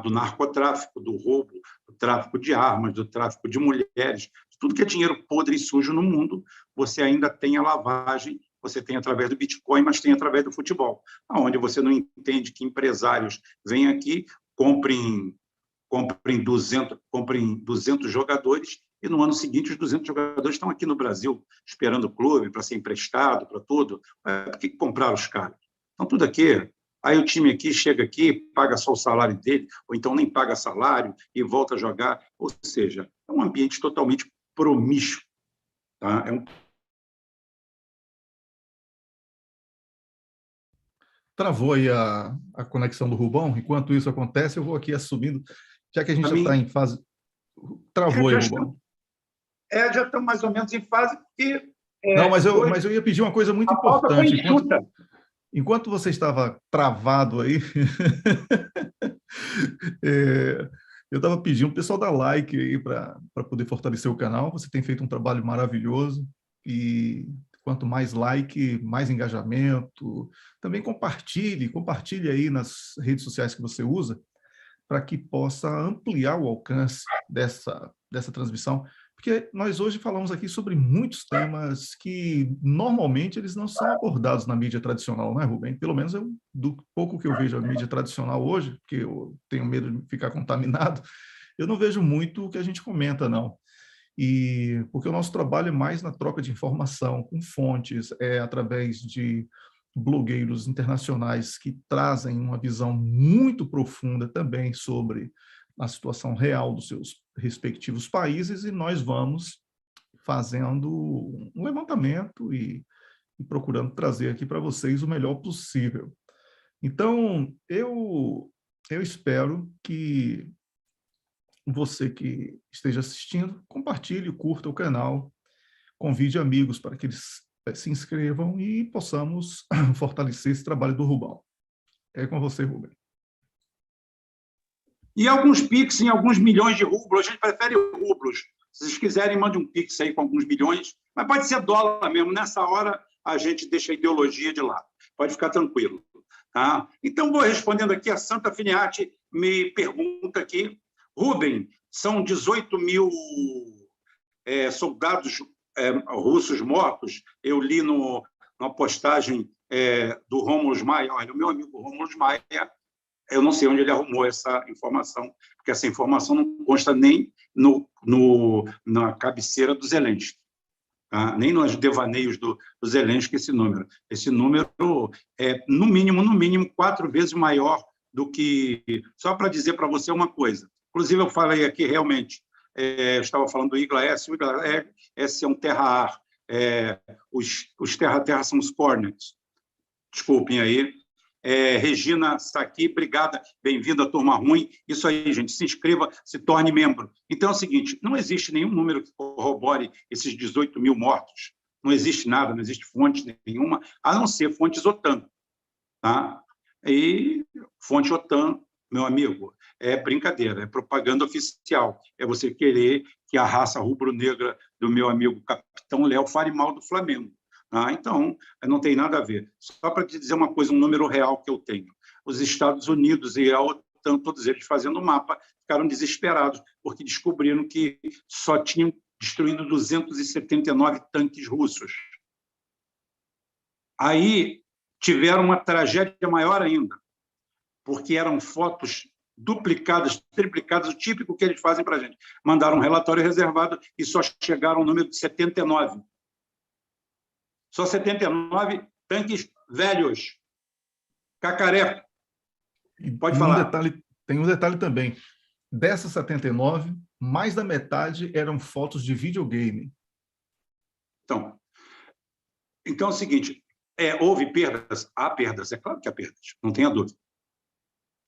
do narcotráfico, do roubo, do tráfico de armas, do tráfico de mulheres, tudo que é dinheiro podre e sujo no mundo, você ainda tem a lavagem, você tem através do Bitcoin, mas tem através do futebol, onde você não entende que empresários vêm aqui, comprem comprem 200 jogadores e no ano seguinte os 200 jogadores estão aqui no Brasil esperando o clube para ser emprestado, para tudo. Por que compraram os caras? Então, tudo aqui. Aí o time aqui chega aqui, paga só o salário dele, ou então nem paga salário e volta a jogar. Ou seja, é um ambiente totalmente promíscuo. Tá? Travou aí a conexão do Rubão. Enquanto isso acontece, eu vou aqui assumindo, já que a gente já está em fase... Travou aí, Rubão. Já estão mais ou menos em fase, porque... Não, mas eu ia pedir uma coisa muito importante. Enquanto você estava travado aí, eu estava pedindo o pessoal dar like aí para poder fortalecer o canal. Você tem feito um trabalho maravilhoso e quanto mais like, mais engajamento. Também compartilhe aí nas redes sociais que você usa para que possa ampliar o alcance dessa transmissão. Porque nós hoje falamos aqui sobre muitos temas que, normalmente, eles não são abordados na mídia tradicional, não é, Rubem? Pelo menos do pouco que eu vejo a mídia tradicional hoje, porque eu tenho medo de ficar contaminado, eu não vejo muito o que a gente comenta, não. Porque o nosso trabalho é mais na troca de informação, com fontes, através de blogueiros internacionais que trazem uma visão muito profunda também sobre a situação real dos seus respectivos países, e nós vamos fazendo um levantamento e procurando trazer aqui para vocês o melhor possível. Então, eu espero que você que esteja assistindo, compartilhe, curta o canal, convide amigos para que eles se inscrevam e possamos fortalecer esse trabalho do Rubão. É com você, Rubem. E alguns Pix em alguns milhões de rublos, a gente prefere rublos. Se vocês quiserem, mande um Pix aí com alguns milhões, mas pode ser dólar mesmo. Nessa hora, a gente deixa a ideologia de lado. Pode ficar tranquilo. Tá? Então, vou respondendo aqui, a Santa Finiati me pergunta aqui, Rubem, são 18 mil soldados russos mortos? Eu li na postagem do Rômulo Maia. Olha, o meu amigo Rômulo Maia, eu não sei onde ele arrumou essa informação, porque essa informação não consta nem na cabeceira do Zelensky, tá? Nem nos devaneios do Zelensky esse número. Esse número é, no mínimo, 4 vezes maior do que... Só para dizer para você uma coisa, inclusive eu falei aqui realmente, eu estava falando do IGLA-S, o IGLA-S é um terra-ar, os terra-terra são os Cornets, desculpem aí. Regina está aqui, obrigada, bem-vinda, turma ruim. Isso aí, gente, se inscreva, se torne membro. Então é o seguinte, não existe nenhum número que corrobore esses 18 mil mortos, não existe nada, não existe fonte nenhuma, a não ser fontes OTAN. Tá? E fonte OTAN, meu amigo, é brincadeira, é propaganda oficial, é você querer que a raça rubro-negra do meu amigo Capitão Léo fale mal do Flamengo. Então, não tem nada a ver. Só para te dizer uma coisa, um número real que eu tenho. Os Estados Unidos e a OTAN, todos eles fazendo o mapa, ficaram desesperados, porque descobriram que só tinham destruído 279 tanques russos. Aí tiveram uma tragédia maior ainda, porque eram fotos duplicadas, triplicadas, o típico que eles fazem para a gente. Mandaram um relatório reservado e só chegaram ao número de 79. Só 79 tanques velhos, cacareco. Pode falar. Tem um detalhe também. Dessas 79, mais da metade eram fotos de videogame. Então é o seguinte, houve perdas? Há perdas, é claro que há perdas, não tenha dúvida.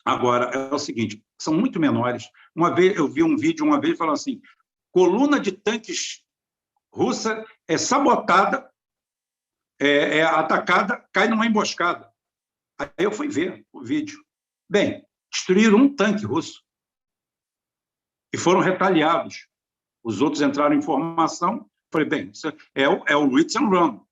Agora, é o seguinte, são muito menores. Uma vez eu vi um vídeo, falando assim, coluna de tanques russa é sabotada, atacada, cai numa emboscada. Aí eu fui ver o vídeo. Bem, destruíram um tanque russo e foram retaliados. Os outros entraram em formação. Falei, bem, isso é o hit and run.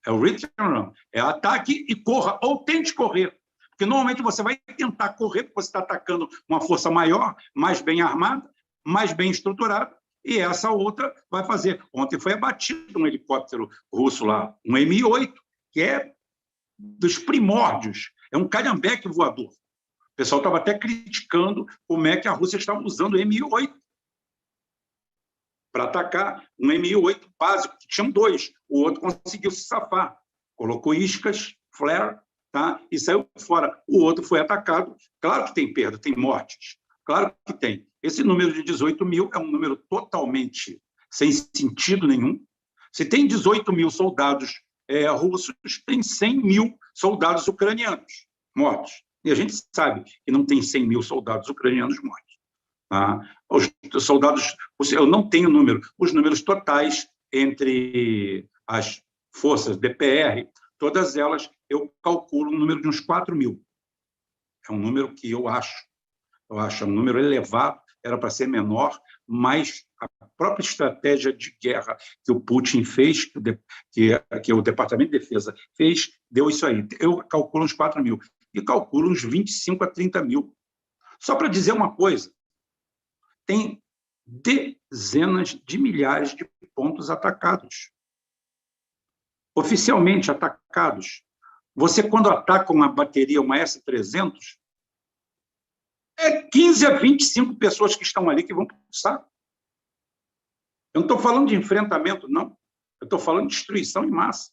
É o hit and run. É ataque e corra, ou tente correr. Porque normalmente você vai tentar correr, porque você está atacando uma força maior, mais bem armada, mais bem estruturada, e essa outra vai fazer. Ontem foi abatido um helicóptero russo lá, um Mi-8, que é dos primórdios, é um calhambeque voador. pessoal estava até criticando como é que a Rússia estava usando o Mi-8 para atacar. Um Mi-8 básico, que tinham 2, o outro conseguiu se safar. Colocou iscas, flare, tá? E saiu fora. O outro foi atacado. Claro que tem perda, tem mortes. Claro que tem. Esse número de 18 mil é um número totalmente sem sentido nenhum. Se tem 18 mil soldados russos, tem 100 mil soldados ucranianos mortos. E a gente sabe que não tem 100 mil soldados ucranianos mortos. Tá? Os soldados, eu não tenho número, os números totais entre as forças DPR, todas elas, eu calculo um número de uns 4 mil. É um número que eu acho um número elevado, era para ser menor, mas a própria estratégia de guerra que o Putin fez, que o Departamento de Defesa fez, deu isso aí. Eu calculo uns 4 mil, e calculo uns 25 a 30 mil. Só para dizer uma coisa, tem dezenas de milhares de pontos atacados. Oficialmente atacados. Você, quando ataca uma bateria, uma S-300, é 15 a 25 pessoas que estão ali que vão para o saco. Eu não estou falando de enfrentamento, não. Eu estou falando de destruição em massa.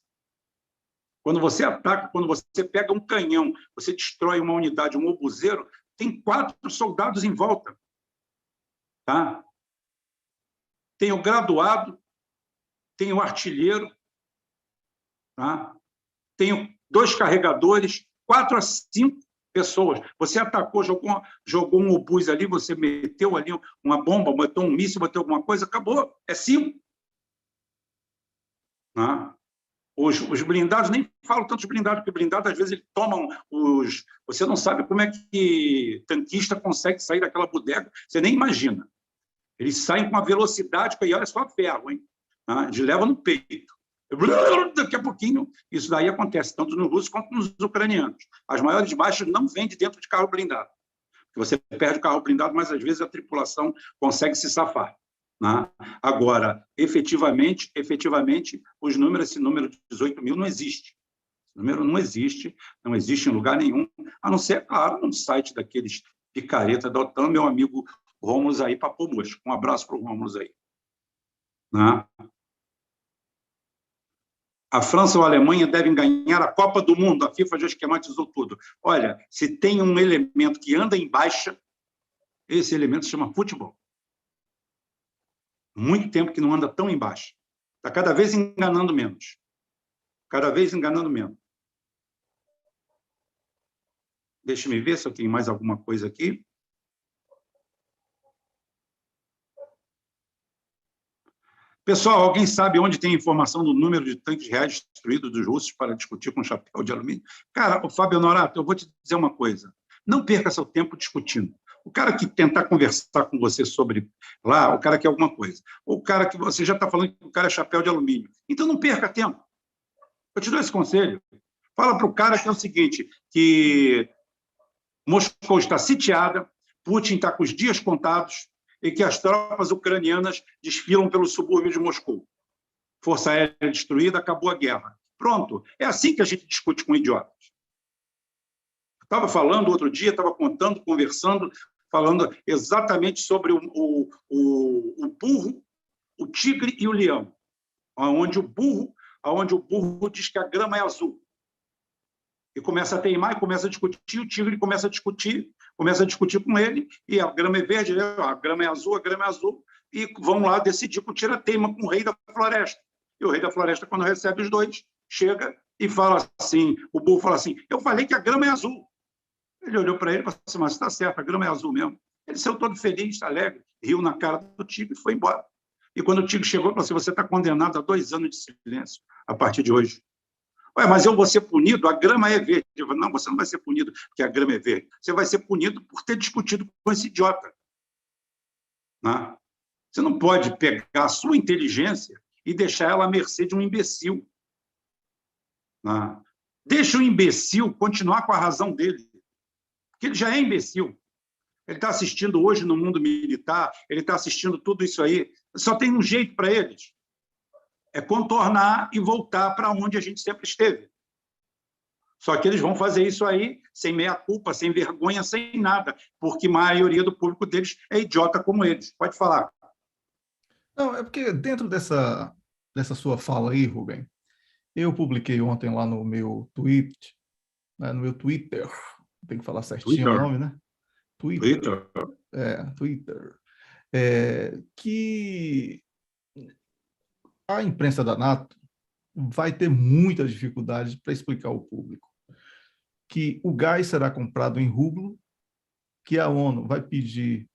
Quando você ataca, quando você pega um canhão, você destrói uma unidade, um obuseiro, tem 4 soldados em volta. Tá? Tem o graduado, tem o artilheiro, tá? Tem 2 carregadores, 4 a 5 pessoas. Você atacou, jogou um obus ali, você meteu ali uma bomba, botou um míssil, botou alguma coisa, acabou. É 5. Tá? Os blindados, nem falo tanto de blindados, porque blindados, às vezes, eles tomam os... Você não sabe como é que tanquista consegue sair daquela bodega, você nem imagina. Eles saem com uma velocidade, e olha só ferro, hein? Tá? Eles levam no peito. Daqui a pouquinho, isso daí acontece, tanto nos russos quanto nos ucranianos. As maiores baixas não vêm de dentro de carro blindado. Você perde o carro blindado, mas, às vezes, a tripulação consegue se safar. Né? Agora, efetivamente, os números, esse número de 18 mil não existe. Esse número não existe em lugar nenhum, a não ser, claro, no site daqueles picareta da OTAN, meu amigo Rômulo aí, Papo Mosco. Um abraço para o Rômulo aí. Né? A França ou a Alemanha devem ganhar a Copa do Mundo. A FIFA já esquematizou tudo. Olha, se tem um elemento que anda em baixa, esse elemento se chama futebol. Muito tempo que não anda tão em baixa. Está cada vez enganando menos. Cada vez enganando menos. Deixa-me ver se eu tenho mais alguma coisa aqui. Pessoal, alguém sabe onde tem informação do número de tanques reais destruídos dos russos para discutir com chapéu de alumínio? Cara, o Fábio Honorato, eu vou te dizer uma coisa. Não perca seu tempo discutindo. O cara que tentar conversar com você sobre lá, o cara quer alguma coisa. O cara que você já está falando que o cara é chapéu de alumínio. Então, não perca tempo. Eu te dou esse conselho. Fala para o cara que é o seguinte, que Moscou está sitiada, Putin está com os dias contados, e que as tropas ucranianas desfilam pelos subúrbios de Moscou. Força aérea destruída, acabou a guerra. Pronto. É assim que a gente discute com idiotas. Estava falando outro dia, estava contando, conversando, falando exatamente sobre o burro, o tigre e o leão, onde o burro diz que a grama é azul. E começa a teimar, e começa a discutir, o tigre começa a discutir com ele, e a grama é verde, a grama é azul, e vão lá decidir com o tira-teima com o rei da floresta. E o rei da floresta, quando recebe os dois, chega e fala assim, o burro fala assim, eu falei que a grama é azul. Ele olhou para ele e falou assim, mas está certo, a grama é azul mesmo. Ele saiu todo feliz, alegre, riu na cara do tigre e foi embora. E quando o tigre chegou, ele falou assim, você está condenado a 2 anos de silêncio a partir de hoje. Ué, mas eu vou ser punido, a grama é verde. Eu falei, não, você não vai ser punido porque a grama é verde. Você vai ser punido por ter discutido com esse idiota. Né? Você não pode pegar a sua inteligência e deixar ela à mercê de um imbecil. Né? Deixa o imbecil continuar com a razão dele, porque ele já é imbecil. Ele está assistindo hoje no mundo militar, ele está assistindo tudo isso aí. Só tem um jeito para eles. É contornar e voltar para onde a gente sempre esteve. Só que eles vão fazer isso aí sem meia-culpa, sem vergonha, sem nada, porque a maioria do público deles é idiota como eles. Pode falar. Não, é porque dentro dessa sua fala aí, Rubem, eu publiquei ontem lá no meu tweet, né, no meu Twitter, tem que falar certinho o nome, né? Twitter. Twitter. Que a imprensa da NATO vai ter muita dificuldade para explicar ao público que o gás será comprado em rublo, que a ONU vai pedir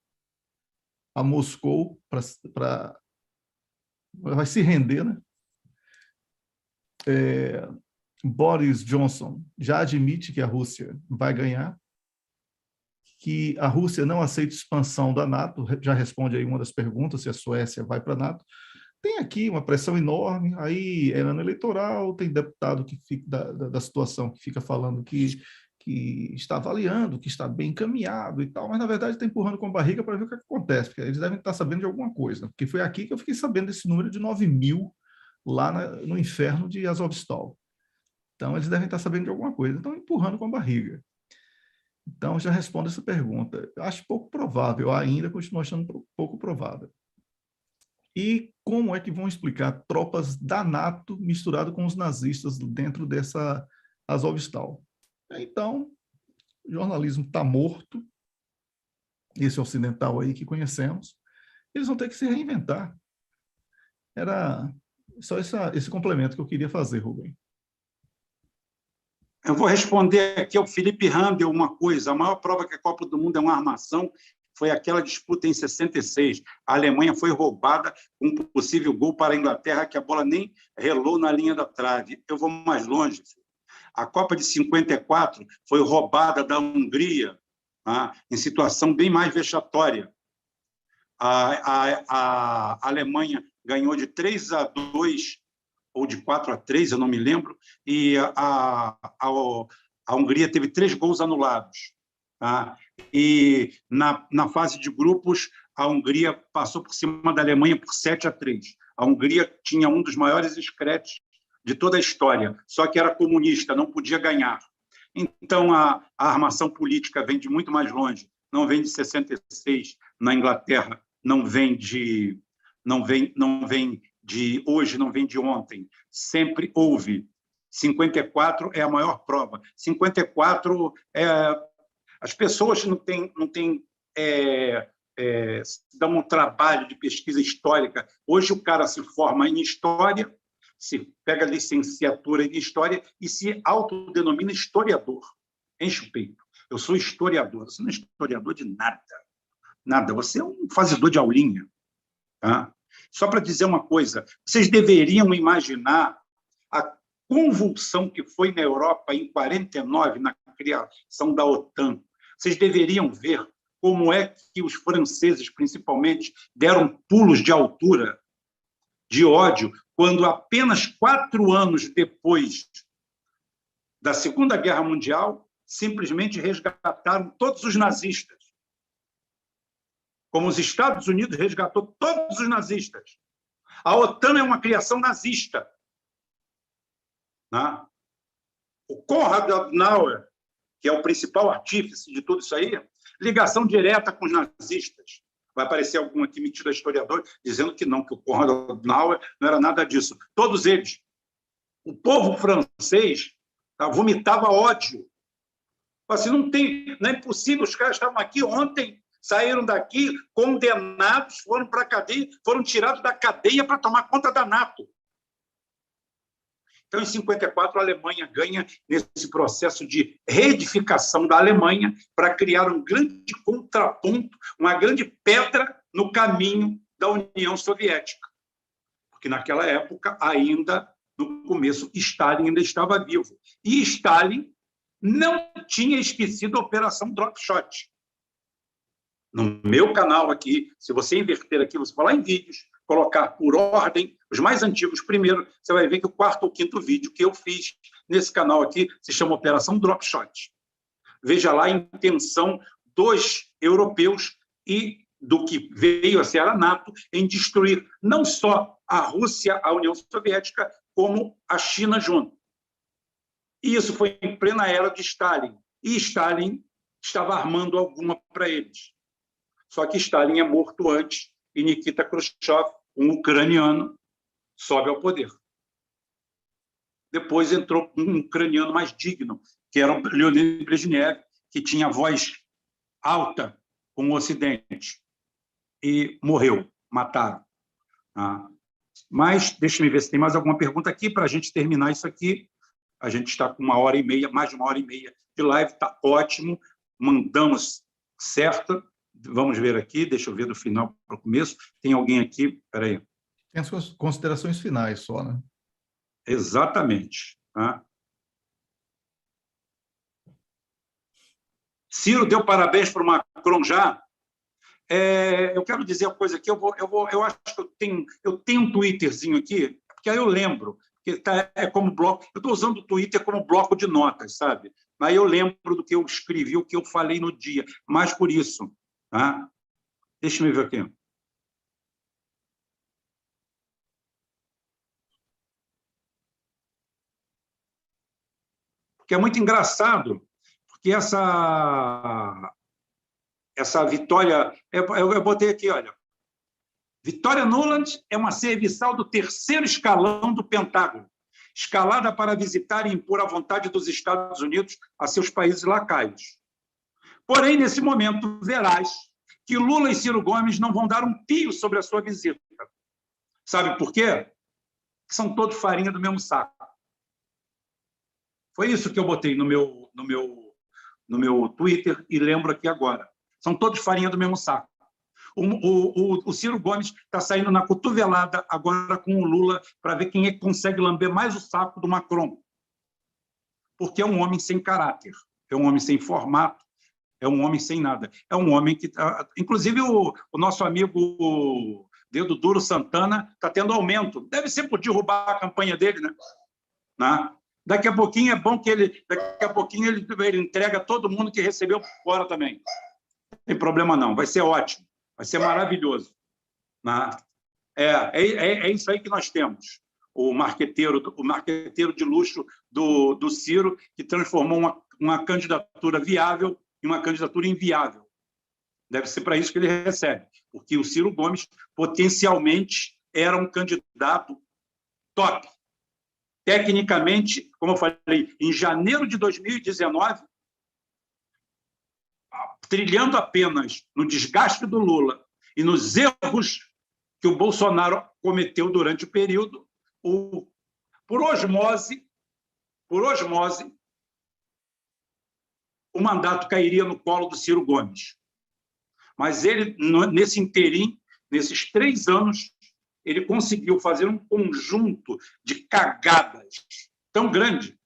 a Moscou vai se render, né? Boris Johnson já admite que a Rússia vai ganhar, que a Rússia não aceita expansão da NATO, já responde aí uma das perguntas, se a Suécia vai para a NATO. Tem aqui uma pressão enorme, aí é ano eleitoral, tem deputado que fica, da situação que fica falando que está avaliando, que está bem encaminhado e tal, mas na verdade está empurrando com a barriga para ver o que acontece, porque eles devem estar sabendo de alguma coisa, porque foi aqui que eu fiquei sabendo desse número de 9.000 lá no inferno de Azovstal. Então eles devem estar sabendo de alguma coisa, estão empurrando com a barriga. Então já respondo essa pergunta. Eu acho pouco provável, ainda continuo achando pouco provável. E como é que vão explicar tropas da NATO misturado com os nazistas dentro dessa Azovstal? Então, o jornalismo está morto, esse ocidental aí que conhecemos, eles vão ter que se reinventar. Era só esse complemento que eu queria fazer, Rubem. Eu vou responder aqui ao Felipe Handel uma coisa. A maior prova que a Copa do Mundo é uma armação foi aquela disputa em 66. A Alemanha foi roubada com um possível gol para a Inglaterra, que a bola nem relou na linha da trave. Eu vou mais longe. A Copa de 54 foi roubada da Hungria, tá? Em situação bem mais vexatória. A Alemanha ganhou de 3-2 ou de 4-3, eu não me lembro, e a Hungria teve 3 gols anulados. Tá? E na fase de grupos, a Hungria passou por cima da Alemanha por 7-3. A Hungria tinha um dos maiores escretes de toda a história, só que era comunista, não podia ganhar. Então, a armação política vem de muito mais longe, não vem de 66 na Inglaterra, não vem de hoje, não vem de ontem. Sempre houve. 54 é a maior prova. 54 as pessoas não dão um trabalho de pesquisa histórica. Hoje o cara se forma em história, se pega licenciatura em história e se autodenomina historiador. Enche o peito. Eu sou historiador. Você não é historiador de nada. Nada. Você é um fazedor de aulinha. Tá? Só para dizer uma coisa, vocês deveriam imaginar a convulsão que foi na Europa em 49, na criação da OTAN. Vocês deveriam ver como é que os franceses, principalmente, deram pulos de altura, de ódio, quando apenas 4 anos depois da Segunda Guerra Mundial, simplesmente resgataram todos os nazistas. Como os Estados Unidos resgatou todos os nazistas. A OTAN é uma criação nazista. Né? O Konrad Adenauer, que é o principal artífice de tudo isso aí, ligação direta com os nazistas. Vai aparecer algum aqui metido a historiador dizendo que não, que o Konrad Adenauer não era nada disso. Todos eles. O povo francês vomitava ódio. Assim, não é impossível, os caras estavam aqui ontem, saíram daqui condenados, foram para a cadeia, foram tirados da cadeia para tomar conta da NATO. Então, em 54, a Alemanha ganha nesse processo de reedificação da Alemanha para criar um grande contraponto, uma grande pedra no caminho da União Soviética. Porque, naquela época, ainda, no começo, Stalin ainda estava vivo. E Stalin não tinha esquecido a Operação Dropshot. No meu canal aqui, se você inverter aqui, você falar em vídeos, colocar por ordem, os mais antigos primeiro, você vai ver que o 4º ou 5º vídeo que eu fiz nesse canal aqui se chama Operação Dropshot. Veja lá a intenção dos europeus e do que veio a ser a NATO em destruir não só a Rússia, a União Soviética, como a China junto. E isso foi em plena era de Stalin. E Stalin estava armando alguma para eles. Só que Stalin é morto antes e Nikita Khrushchev, um ucraniano, sobe ao poder. Depois entrou um ucraniano mais digno, que era o Leonid Brezhnev, que tinha voz alta com o Ocidente. E morreu, mataram. Mas, deixa eu ver se tem mais alguma pergunta aqui para a gente terminar isso aqui. A gente está com 1h30, mais de 1h30 de live, está ótimo. Mandamos certo. Vamos ver aqui, deixa eu ver do final para o começo. Tem alguém aqui? Espera aí. Tem as considerações finais só, né? Exatamente. Ciro deu parabéns para o Macron já. Eu quero dizer uma coisa aqui. Eu acho que eu tenho um Twitterzinho aqui, porque aí eu lembro. Que é como bloco. Eu estou usando o Twitter como bloco de notas, sabe? Aí eu lembro do que eu escrevi, o que eu falei no dia. Mais por isso. Tá? Deixa eu ver aqui. Porque é muito engraçado, porque essa vitória... Eu botei aqui, olha. Vitória Nuland é uma serviçal do 3º escalão do Pentágono, escalada para visitar e impor a vontade dos Estados Unidos a seus países lacaios. Porém, nesse momento, verás que Lula e Ciro Gomes não vão dar um pio sobre a sua visita. Sabe por quê? Porque são todos farinha do mesmo saco. Foi isso que eu botei no meu Twitter e lembro aqui agora. São todos farinha do mesmo saco. O Ciro Gomes está saindo na cotovelada agora com o Lula para ver quem é que consegue lamber mais o saco do Macron. Porque é um homem sem caráter, é um homem sem formato, é um homem sem nada. É um homem que... Inclusive, o nosso amigo Dedo Duro Santana está tendo aumento. Deve ser por derrubar a campanha dele, né? Daqui a pouquinho é bom que daqui a pouquinho ele entrega todo mundo que recebeu por fora também. Não tem problema não, vai ser ótimo. Vai ser maravilhoso. Né? É isso aí que nós temos. O marqueteiro de luxo do Ciro, que transformou uma candidatura viável em uma candidatura inviável. Deve ser para isso que ele recebe, porque o Ciro Gomes, potencialmente, era um candidato top. Tecnicamente, como eu falei, em janeiro de 2019, trilhando apenas no desgaste do Lula e nos erros que o Bolsonaro cometeu durante o período, por osmose, o mandato cairia no colo do Ciro Gomes. Mas ele, nesse interim, nesses 3 anos, ele conseguiu fazer um conjunto de cagadas tão grande,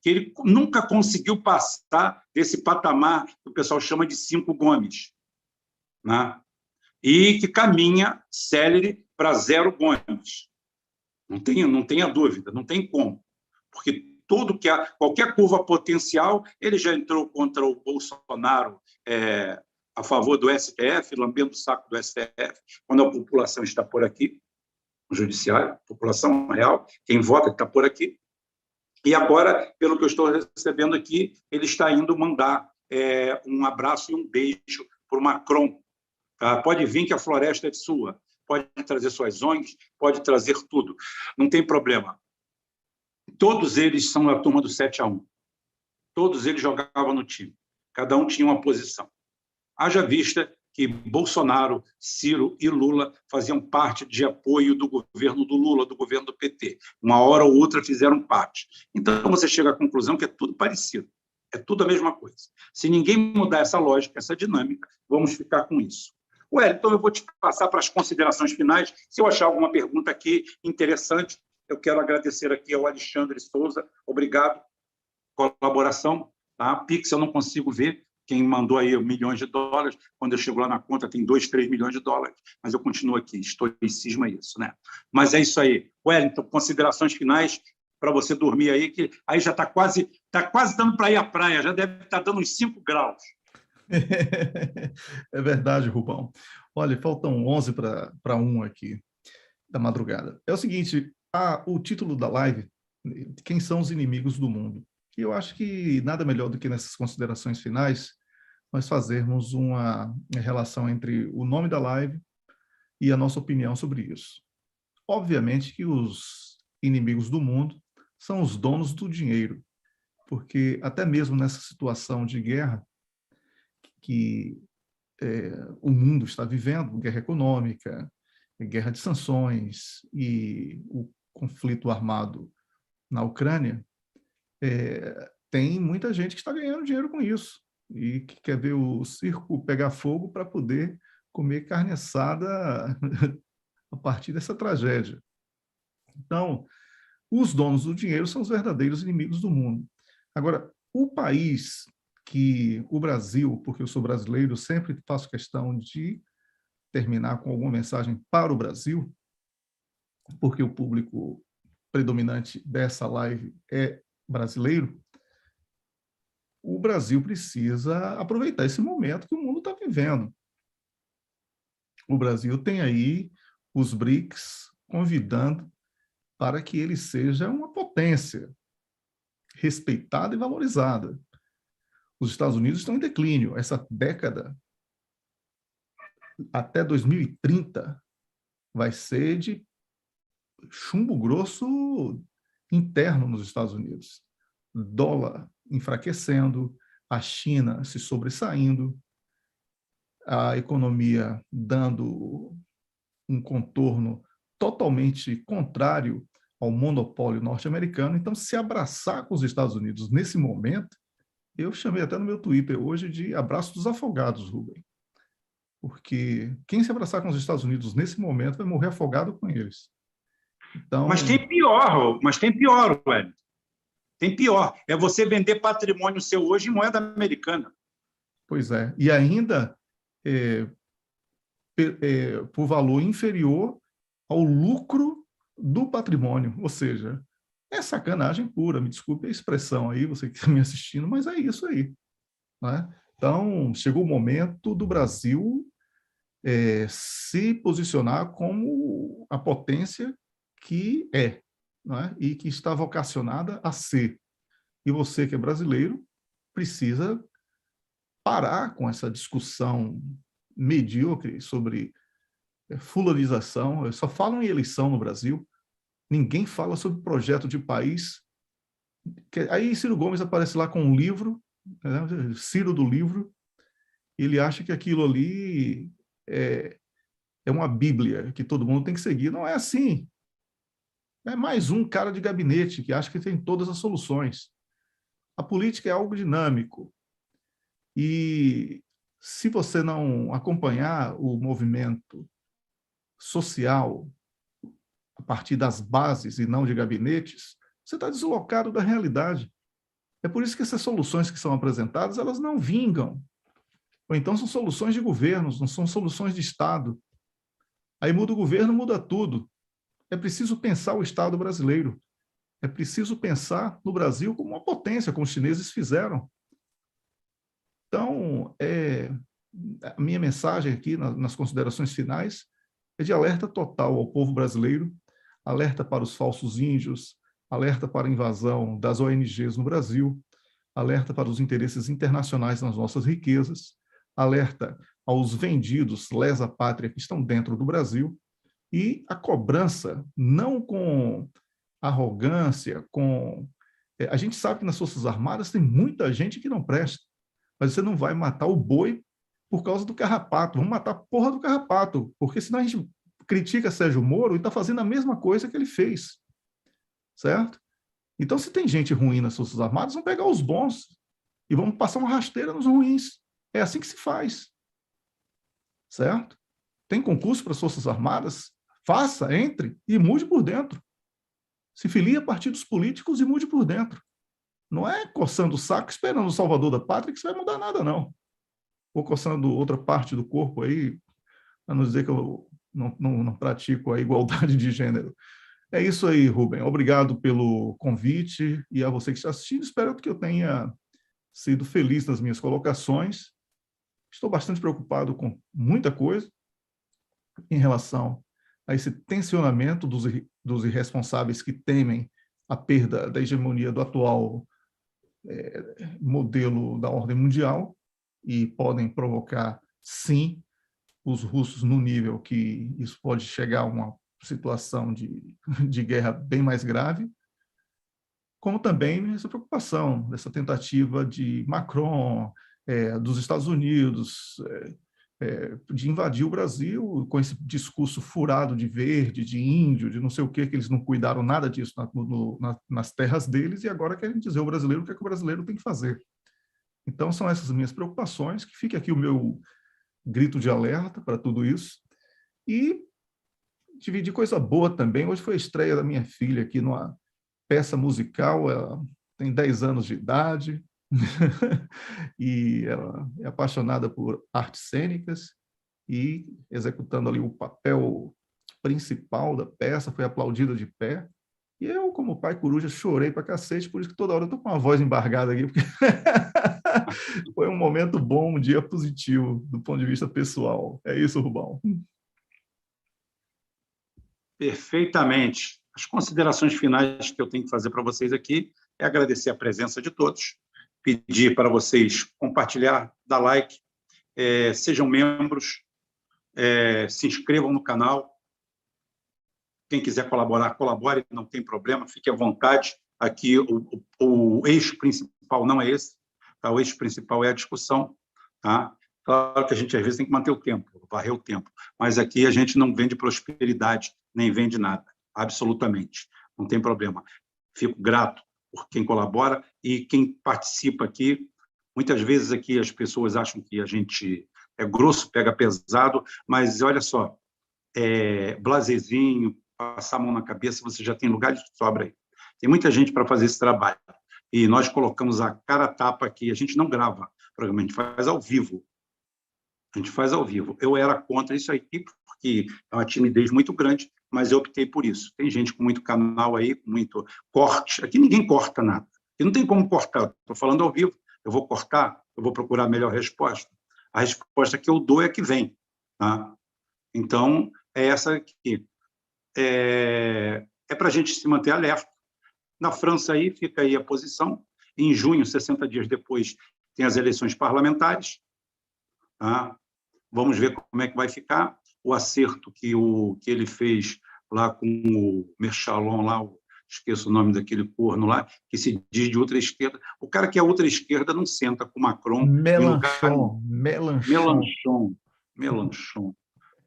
que ele nunca conseguiu passar desse patamar que o pessoal chama de 5 Gomes, né? E que caminha célere para 0 Gomes. Não tenha dúvida, não tem como. Porque qualquer curva potencial, ele já entrou contra o Bolsonaro a favor do STF, lambendo o saco do STF, quando a população está por aqui, no judiciário, população real, quem vota está por aqui. E agora, pelo que eu estou recebendo aqui, ele está indo mandar um abraço e um beijo para o Macron. Tá? Pode vir que a floresta é sua, pode trazer suas ONGs, pode trazer tudo, não tem problema. Todos eles são da turma do 7-1. Todos eles jogavam no time. Cada um tinha uma posição. Haja vista que Bolsonaro, Ciro e Lula faziam parte de apoio do governo do Lula, do governo do PT. Uma hora ou outra fizeram parte. Então, você chega à conclusão que é tudo parecido. É tudo a mesma coisa. Se ninguém mudar essa lógica, essa dinâmica, vamos ficar com isso. Então eu vou te passar para as considerações finais. Se eu achar alguma pergunta aqui interessante, eu quero agradecer aqui ao Alexandre Souza. Obrigado. Colaboração. Tá? Pix eu não consigo ver. Quem mandou aí milhões de dólares, quando eu chego lá na conta tem 2, 3 milhões de dólares, mas eu continuo aqui, estoicismo é isso, né? Mas é isso aí. Wellington, considerações finais para você dormir aí, que aí já está quase dando para ir à praia, já deve estar dando uns 5 graus. É verdade, Rubão. Olha, faltam 11 para 1 aqui, da madrugada. É o seguinte, o título da live quem são os inimigos do mundo. E eu acho que nada melhor do que nessas considerações finais nós fazermos uma relação entre o nome da live e a nossa opinião sobre isso. Obviamente que os inimigos do mundo são os donos do dinheiro, porque até mesmo nessa situação de guerra que o mundo está vivendo, guerra econômica, guerra de sanções e o conflito armado na Ucrânia, tem muita gente que está ganhando dinheiro com isso e que quer ver o circo pegar fogo para poder comer carne assada a partir dessa tragédia. Então, os donos do dinheiro são os verdadeiros inimigos do mundo. Agora, o país que o Brasil, porque eu sou brasileiro, sempre faço questão de terminar com alguma mensagem para o Brasil, porque o público predominante dessa live é brasileiro, o Brasil precisa aproveitar esse momento que o mundo está vivendo. O Brasil tem aí os BRICS convidando para que ele seja uma potência respeitada e valorizada. Os Estados Unidos estão em declínio. Essa década, até 2030, vai ser de chumbo grosso interno nos Estados Unidos. Dólar enfraquecendo, a China se sobressaindo, a economia dando um contorno totalmente contrário ao monopólio norte-americano. Então, se abraçar com os Estados Unidos nesse momento, eu chamei até no meu Twitter hoje de abraço dos afogados, Rubem. Porque quem se abraçar com os Estados Unidos nesse momento vai morrer afogado com eles. Então... Mas tem pior, Wellington. Tem pior. É você vender patrimônio seu hoje em moeda americana. Pois é. E ainda por valor inferior ao lucro do patrimônio. Ou seja, é sacanagem pura. Me desculpe a expressão aí, você que está me assistindo, mas é isso aí. Né? Então, chegou o momento do Brasil se posicionar como a potência que é, né? E que está vocacionada a ser. E você, que é brasileiro, precisa parar com essa discussão medíocre sobre fulanização. Só falam em eleição no Brasil, ninguém fala sobre projeto de país. Aí Ciro Gomes aparece lá com um livro, né? Ciro do livro, ele acha que aquilo ali é uma bíblia, que todo mundo tem que seguir. Não é assim. É mais um cara de gabinete que acha que tem todas as soluções. A política é algo dinâmico. E se você não acompanhar o movimento social a partir das bases e não de gabinetes, você está deslocado da realidade. É por isso que essas soluções que são apresentadas, elas não vingam. Ou então são soluções de governos, não são soluções de Estado. Aí muda o governo, muda tudo. É preciso pensar o Estado brasileiro. É preciso pensar no Brasil como uma potência, como os chineses fizeram. Então, a minha mensagem aqui, nas considerações finais, é de alerta total ao povo brasileiro, alerta para os falsos índios, alerta para a invasão das ONGs no Brasil, alerta para os interesses internacionais nas nossas riquezas, alerta aos vendidos lesa-pátria que estão dentro do Brasil, e a cobrança, não com arrogância, a gente sabe que nas Forças Armadas tem muita gente que não presta, mas você não vai matar o boi por causa do carrapato. Vamos matar a porra do carrapato, porque senão a gente critica Sérgio Moro e está fazendo a mesma coisa que ele fez. Certo? Então, se tem gente ruim nas Forças Armadas, vamos pegar os bons e vamos passar uma rasteira nos ruins. É assim que se faz. Certo? Tem concurso para as Forças Armadas? Faça, entre e mude por dentro. Se filie a partidos políticos e mude por dentro. Não é coçando o saco esperando o salvador da pátria que isso vai mudar nada, não. Ou coçando outra parte do corpo aí, para não dizer que eu não pratico a igualdade de gênero. É isso aí, Rubem. Obrigado pelo convite e a você que está assistindo. Espero que eu tenha sido feliz nas minhas colocações. Estou bastante preocupado com muita coisa em relação a esse tensionamento dos irresponsáveis que temem a perda da hegemonia do atual modelo da ordem mundial e podem provocar, sim, os russos no nível que isso pode chegar a uma situação de guerra bem mais grave, como também essa preocupação, dessa tentativa de Macron, dos Estados Unidos, de invadir o Brasil com esse discurso furado de verde, de índio, de não sei o que eles não cuidaram nada disso nas terras deles, e agora querem dizer ao brasileiro o que é que o brasileiro tem que fazer. Então, são essas minhas preocupações, que fica aqui o meu grito de alerta para tudo isso. E dividir coisa boa também. Hoje foi a estreia da minha filha aqui numa peça musical, ela tem 10 anos de idade, e ela é apaixonada por artes cênicas, e executando ali o papel principal da peça, foi aplaudida de pé. E eu, como pai coruja, chorei pra cacete, por isso que toda hora eu tô com uma voz embargada aqui, porque foi um momento bom, um dia positivo, do ponto de vista pessoal. É isso, Rubão. Perfeitamente. As considerações finais que eu tenho que fazer para vocês aqui é agradecer a presença de todos, pedir para vocês compartilhar, dar like, sejam membros, se inscrevam no canal. Quem quiser colaborar, colabore, não tem problema, fique à vontade. Aqui o eixo principal não é esse, tá? O eixo principal é a discussão. Tá? Claro que a gente, às vezes, tem que manter o tempo, varrer o tempo, mas aqui a gente não vende prosperidade, nem vende nada, absolutamente. Não tem problema. Fico grato por quem colabora e quem participa aqui. Muitas vezes aqui as pessoas acham que a gente é grosso, pega pesado, mas olha só, blazezinho, passar a mão na cabeça, você já tem lugar de sobra aí. Tem muita gente para fazer esse trabalho. E nós colocamos a cara a tapa aqui, a gente não grava programa, a gente faz ao vivo. A gente faz ao vivo. Eu era contra isso aí, porque é uma timidez muito grande, mas eu optei por isso. Tem gente com muito canal aí, com muito corte. Aqui ninguém corta nada. E não tem como cortar. Estou falando ao vivo, eu vou cortar, eu vou procurar a melhor resposta. A resposta que eu dou é que vem. Tá? Então, é essa aqui. É para a gente se manter alerta. Na França, aí, fica aí a posição. Em junho, 60 dias depois, tem as eleições parlamentares. Tá? Vamos ver como é que vai ficar. O acerto que ele fez lá com o Merchalon, lá, esqueço o nome daquele corno lá, que se diz de outra esquerda. O cara que é outra esquerda não senta com Macron. Mélenchon.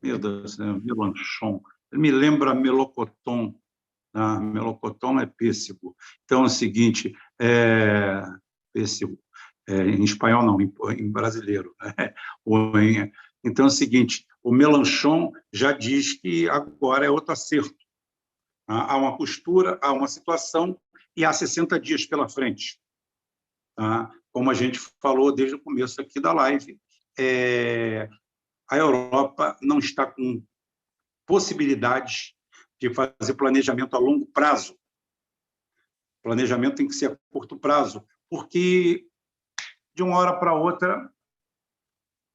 Meu Deus do céu, Mélenchon. Ele me lembra melocoton. Tá? Melocoton é pêssego. Então, é o seguinte, pêssego. Em espanhol não, em brasileiro. Então, é o seguinte, o Mélenchon já diz que agora é outro acerto. Há uma postura, há uma situação e há 60 dias pela frente. Como a gente falou desde o começo aqui da live, a Europa não está com possibilidades de fazer planejamento a longo prazo. O planejamento tem que ser a curto prazo, porque de uma hora para outra,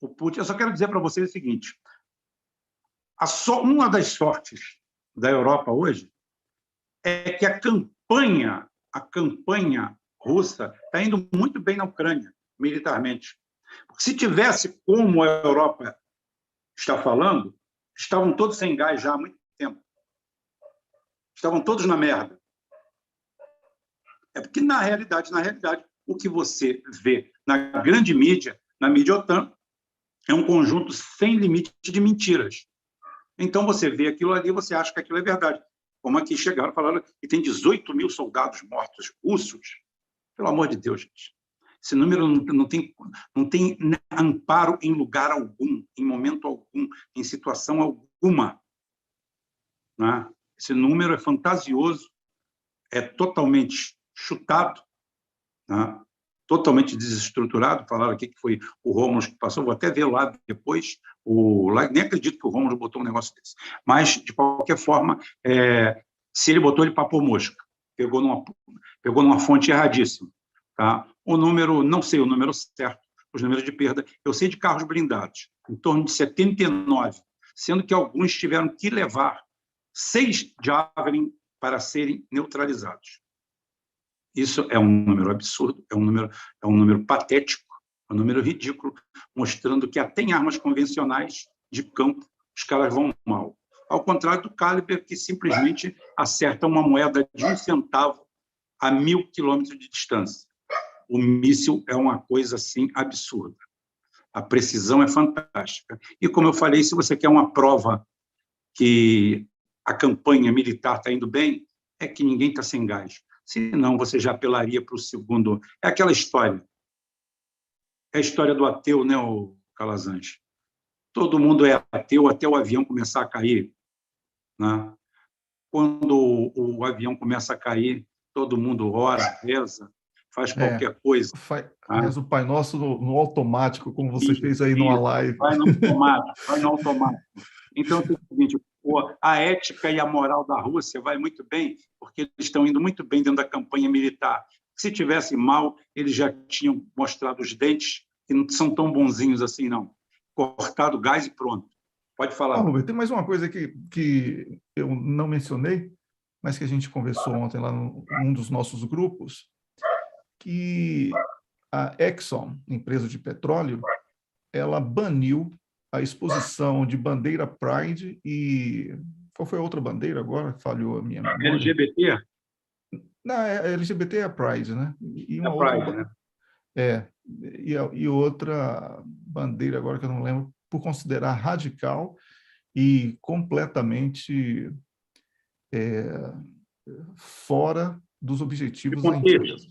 o Putin... Eu só quero dizer para vocês o seguinte, uma das sortes da Europa hoje é que a campanha russa está indo muito bem na Ucrânia, militarmente. Porque se tivesse como a Europa está falando, estavam todos sem gás já há muito tempo. Estavam todos na merda. É porque, na realidade, o que você vê na grande mídia, na mídia OTAN, é um conjunto sem limite de mentiras. Então, você vê aquilo ali, você acha que aquilo é verdade. Como aqui chegaram, falaram que tem 18 mil soldados mortos russos. Pelo amor de Deus, gente. Esse número não tem amparo em lugar algum, em momento algum, em situação alguma. Né? Esse número é fantasioso, é totalmente chutado, né? Totalmente desestruturado. Falaram aqui que foi o Rômulo que passou, vou até ver lá depois, nem acredito que o Rômulo botou um negócio desse. Mas, de qualquer forma, se ele botou, ele papou mosca, pegou numa fonte erradíssima. Tá? O número, não sei o número certo, os números de perda, eu sei de carros blindados, em torno de 79, sendo que alguns tiveram que levar 6 Javelin para serem neutralizados. Isso é um número absurdo, é um número patético, é um número ridículo, mostrando que até em armas convencionais de campo os caras vão mal. Ao contrário do calibre, que simplesmente acerta uma moeda de 1 centavo a 1.000 quilômetros de distância. O míssil é uma coisa assim absurda. A precisão é fantástica. E, como eu falei, se você quer uma prova que a campanha militar está indo bem, é que ninguém está sem gás. Senão, você já apelaria para o segundo. É aquela história. É a história do ateu, né, o Calazans? Todo mundo é ateu até o avião começar a cair, né? Quando o avião começa a cair, todo mundo ora, reza, faz qualquer coisa. Reza o Pai Nosso no automático, como você fez aí numa live. Vai no automático. Então, é o seguinte, a ética e a moral da Rússia vai muito bem, porque eles estão indo muito bem dentro da campanha militar. Se tivesse mal, eles já tinham mostrado os dentes, que não são tão bonzinhos assim, não. Cortado o gás e pronto. Pode falar. Robert, tem mais uma coisa que eu não mencionei, mas que a gente conversou ontem lá num dos nossos grupos, que a Exxon, empresa de petróleo, ela baniu a exposição de bandeira Pride e... Qual foi a outra bandeira agora? Falhou a minha memória. LGBT? Não, LGBT é a Pride, né? E uma Pride, outra... né? E outra bandeira agora que eu não lembro, por considerar radical e completamente fora dos objetivos da empresa.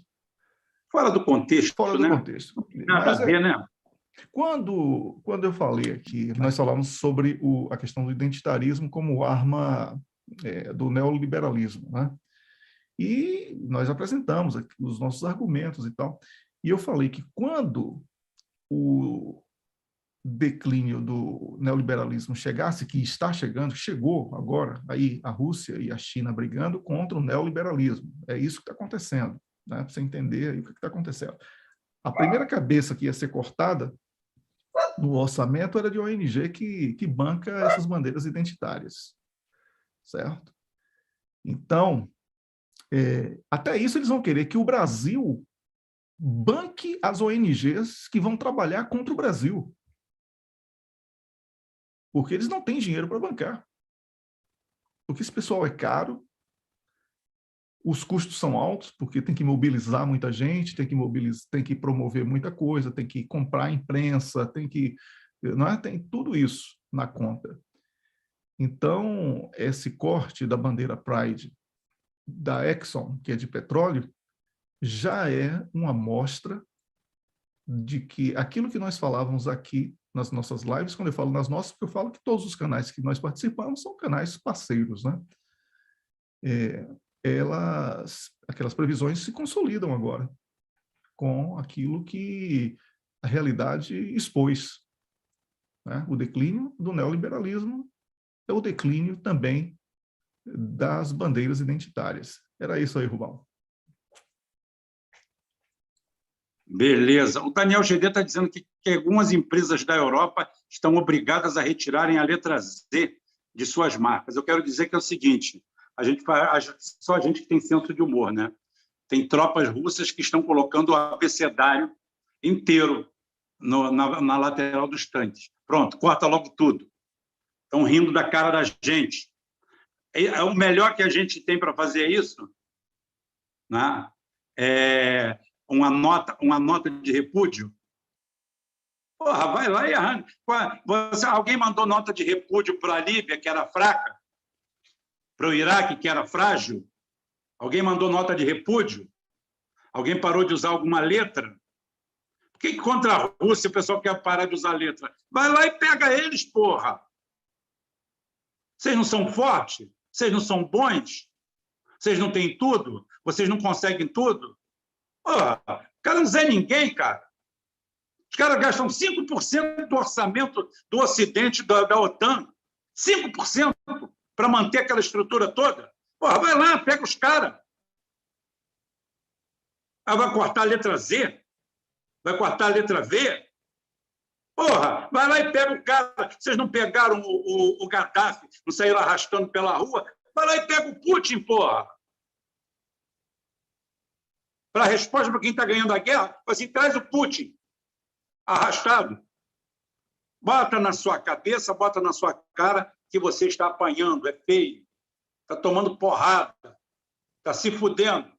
Fora do contexto. Fora do contexto. Nada a ver, né? Quando eu falei aqui, nós falamos sobre a questão do identitarismo como arma do neoliberalismo, né? E nós apresentamos aqui os nossos argumentos e tal. E eu falei que quando o declínio do neoliberalismo chegasse, que está chegando, chegou agora, aí a Rússia e a China brigando contra o neoliberalismo. É isso que está acontecendo, né? Para você entender aí o que está acontecendo. A primeira cabeça que ia ser cortada no orçamento era de ONG que banca essas bandeiras identitárias, certo? Então, até isso eles vão querer que o Brasil banque as ONGs que vão trabalhar contra o Brasil. Porque eles não têm dinheiro para bancar. Porque esse pessoal é caro, os custos são altos, porque tem que mobilizar muita gente, tem que promover muita coisa, tem que comprar imprensa, tem tudo isso na conta. Então, esse corte da bandeira Pride da Exxon, que é de petróleo, já é uma amostra de que aquilo que nós falávamos aqui nas nossas lives, quando eu falo nas nossas, porque eu falo que todos os canais que nós participamos são canais parceiros, né? Aquelas previsões se consolidam agora com aquilo que a realidade expôs, né? O declínio do neoliberalismo é o declínio também das bandeiras identitárias. Era isso aí, Rubal. Beleza. O Daniel GD está dizendo que algumas empresas da Europa estão obrigadas a retirarem a letra Z de suas marcas. Eu quero dizer que é o seguinte, só a gente que tem senso de humor, né? Tem tropas russas que estão colocando o abecedário inteiro na lateral dos tanques. Pronto, corta logo tudo. Estão rindo da cara da gente. É o melhor que a gente tem para fazer isso, né? Uma nota de repúdio. Porra, vai lá e arranca. Alguém mandou nota de repúdio para a Líbia, que era fraca? Para o Iraque, que era frágil? Alguém mandou nota de repúdio? Alguém parou de usar alguma letra? Por que contra a Rússia o pessoal quer parar de usar letra? Vai lá e pega eles, porra! Vocês não são fortes? Vocês não são bons? Vocês não têm tudo? Vocês não conseguem tudo? Porra, o cara não é ninguém, cara. Os caras gastam 5% do orçamento do Ocidente, da OTAN. 5% para manter aquela estrutura toda. Porra, vai lá, pega os caras. Vai cortar a letra Z? Vai cortar a letra V? Porra, vai lá e pega o cara. Vocês não pegaram o Gaddafi, não saíram arrastando pela rua? Vai lá e pega o Putin, porra. para a resposta para quem está ganhando a guerra, assim, traz o Putin arrastado. Bota na sua cabeça, bota na sua cara que você está apanhando, é feio, está tomando porrada, está se fudendo.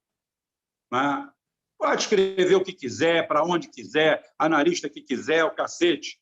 Né? Pode escrever o que quiser, para onde quiser, analista que quiser, o cacete.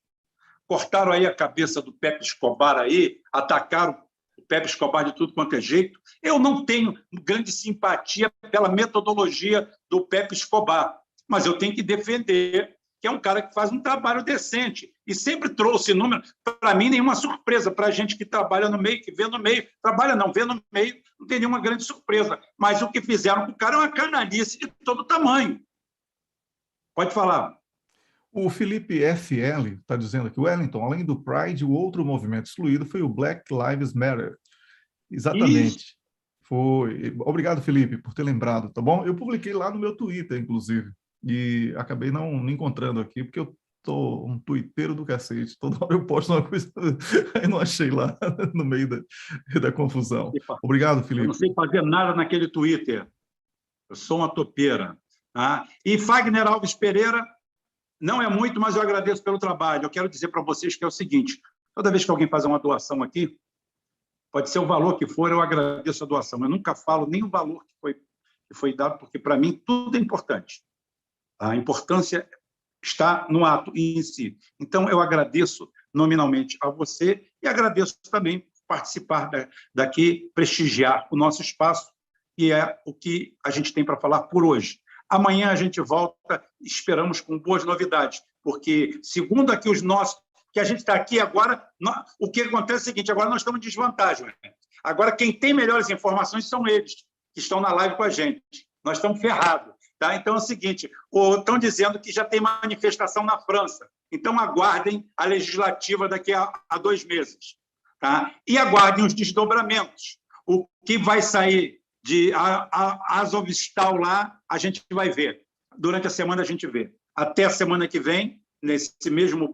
Cortaram aí a cabeça do Pepe Escobar aí, atacaram o Pepe Escobar de tudo quanto é jeito. Eu não tenho grande simpatia pela metodologia do Pepe Escobar, mas eu tenho que defender que é um cara que faz um trabalho decente e sempre trouxe número. Para mim, nenhuma surpresa. Para a gente que trabalha no meio, que vê no meio, trabalha não, vê no meio, não tem nenhuma grande surpresa. Mas o que fizeram com o cara é uma canalice de todo tamanho. Pode falar. O Felipe FL está dizendo aqui, Wellington, além do Pride, o outro movimento excluído foi o Black Lives Matter. Exatamente. Isso. Foi. Obrigado, Felipe, por ter lembrado, tá bom? Eu publiquei lá no meu Twitter, inclusive, e acabei não encontrando aqui, porque eu tô um tuiteiro do cacete. Toda hora eu posto uma coisa, aí não achei lá no meio da confusão. Obrigado, Felipe. Eu não sei fazer nada naquele Twitter. Eu sou uma topeira. Tá? E Fagner Alves Pereira, não é muito, mas eu agradeço pelo trabalho. Eu quero dizer para vocês que é o seguinte, toda vez que alguém faz uma doação aqui, pode ser o valor que for, eu agradeço a doação. Eu nunca falo nem o valor que foi dado, porque, para mim, tudo é importante. A importância está no ato em si. Então, eu agradeço nominalmente a você e agradeço também por participar daqui, prestigiar o nosso espaço, que é o que a gente tem para falar por hoje. Amanhã a gente volta, esperamos com boas novidades, porque, segundo aqui os nossos, que a gente está aqui agora, o que acontece é o seguinte, agora nós estamos em desvantagem. Né? Agora, quem tem melhores informações são eles, que estão na live com a gente. Nós estamos ferrados. Tá? Então, é o seguinte, estão dizendo que já tem manifestação na França. Então, aguardem a legislativa daqui a 2 meses. Tá? E aguardem os desdobramentos. O que vai sair de Azovstal lá, a gente vai ver. Durante a semana, a gente vê. Até a semana que vem, nesse mesmo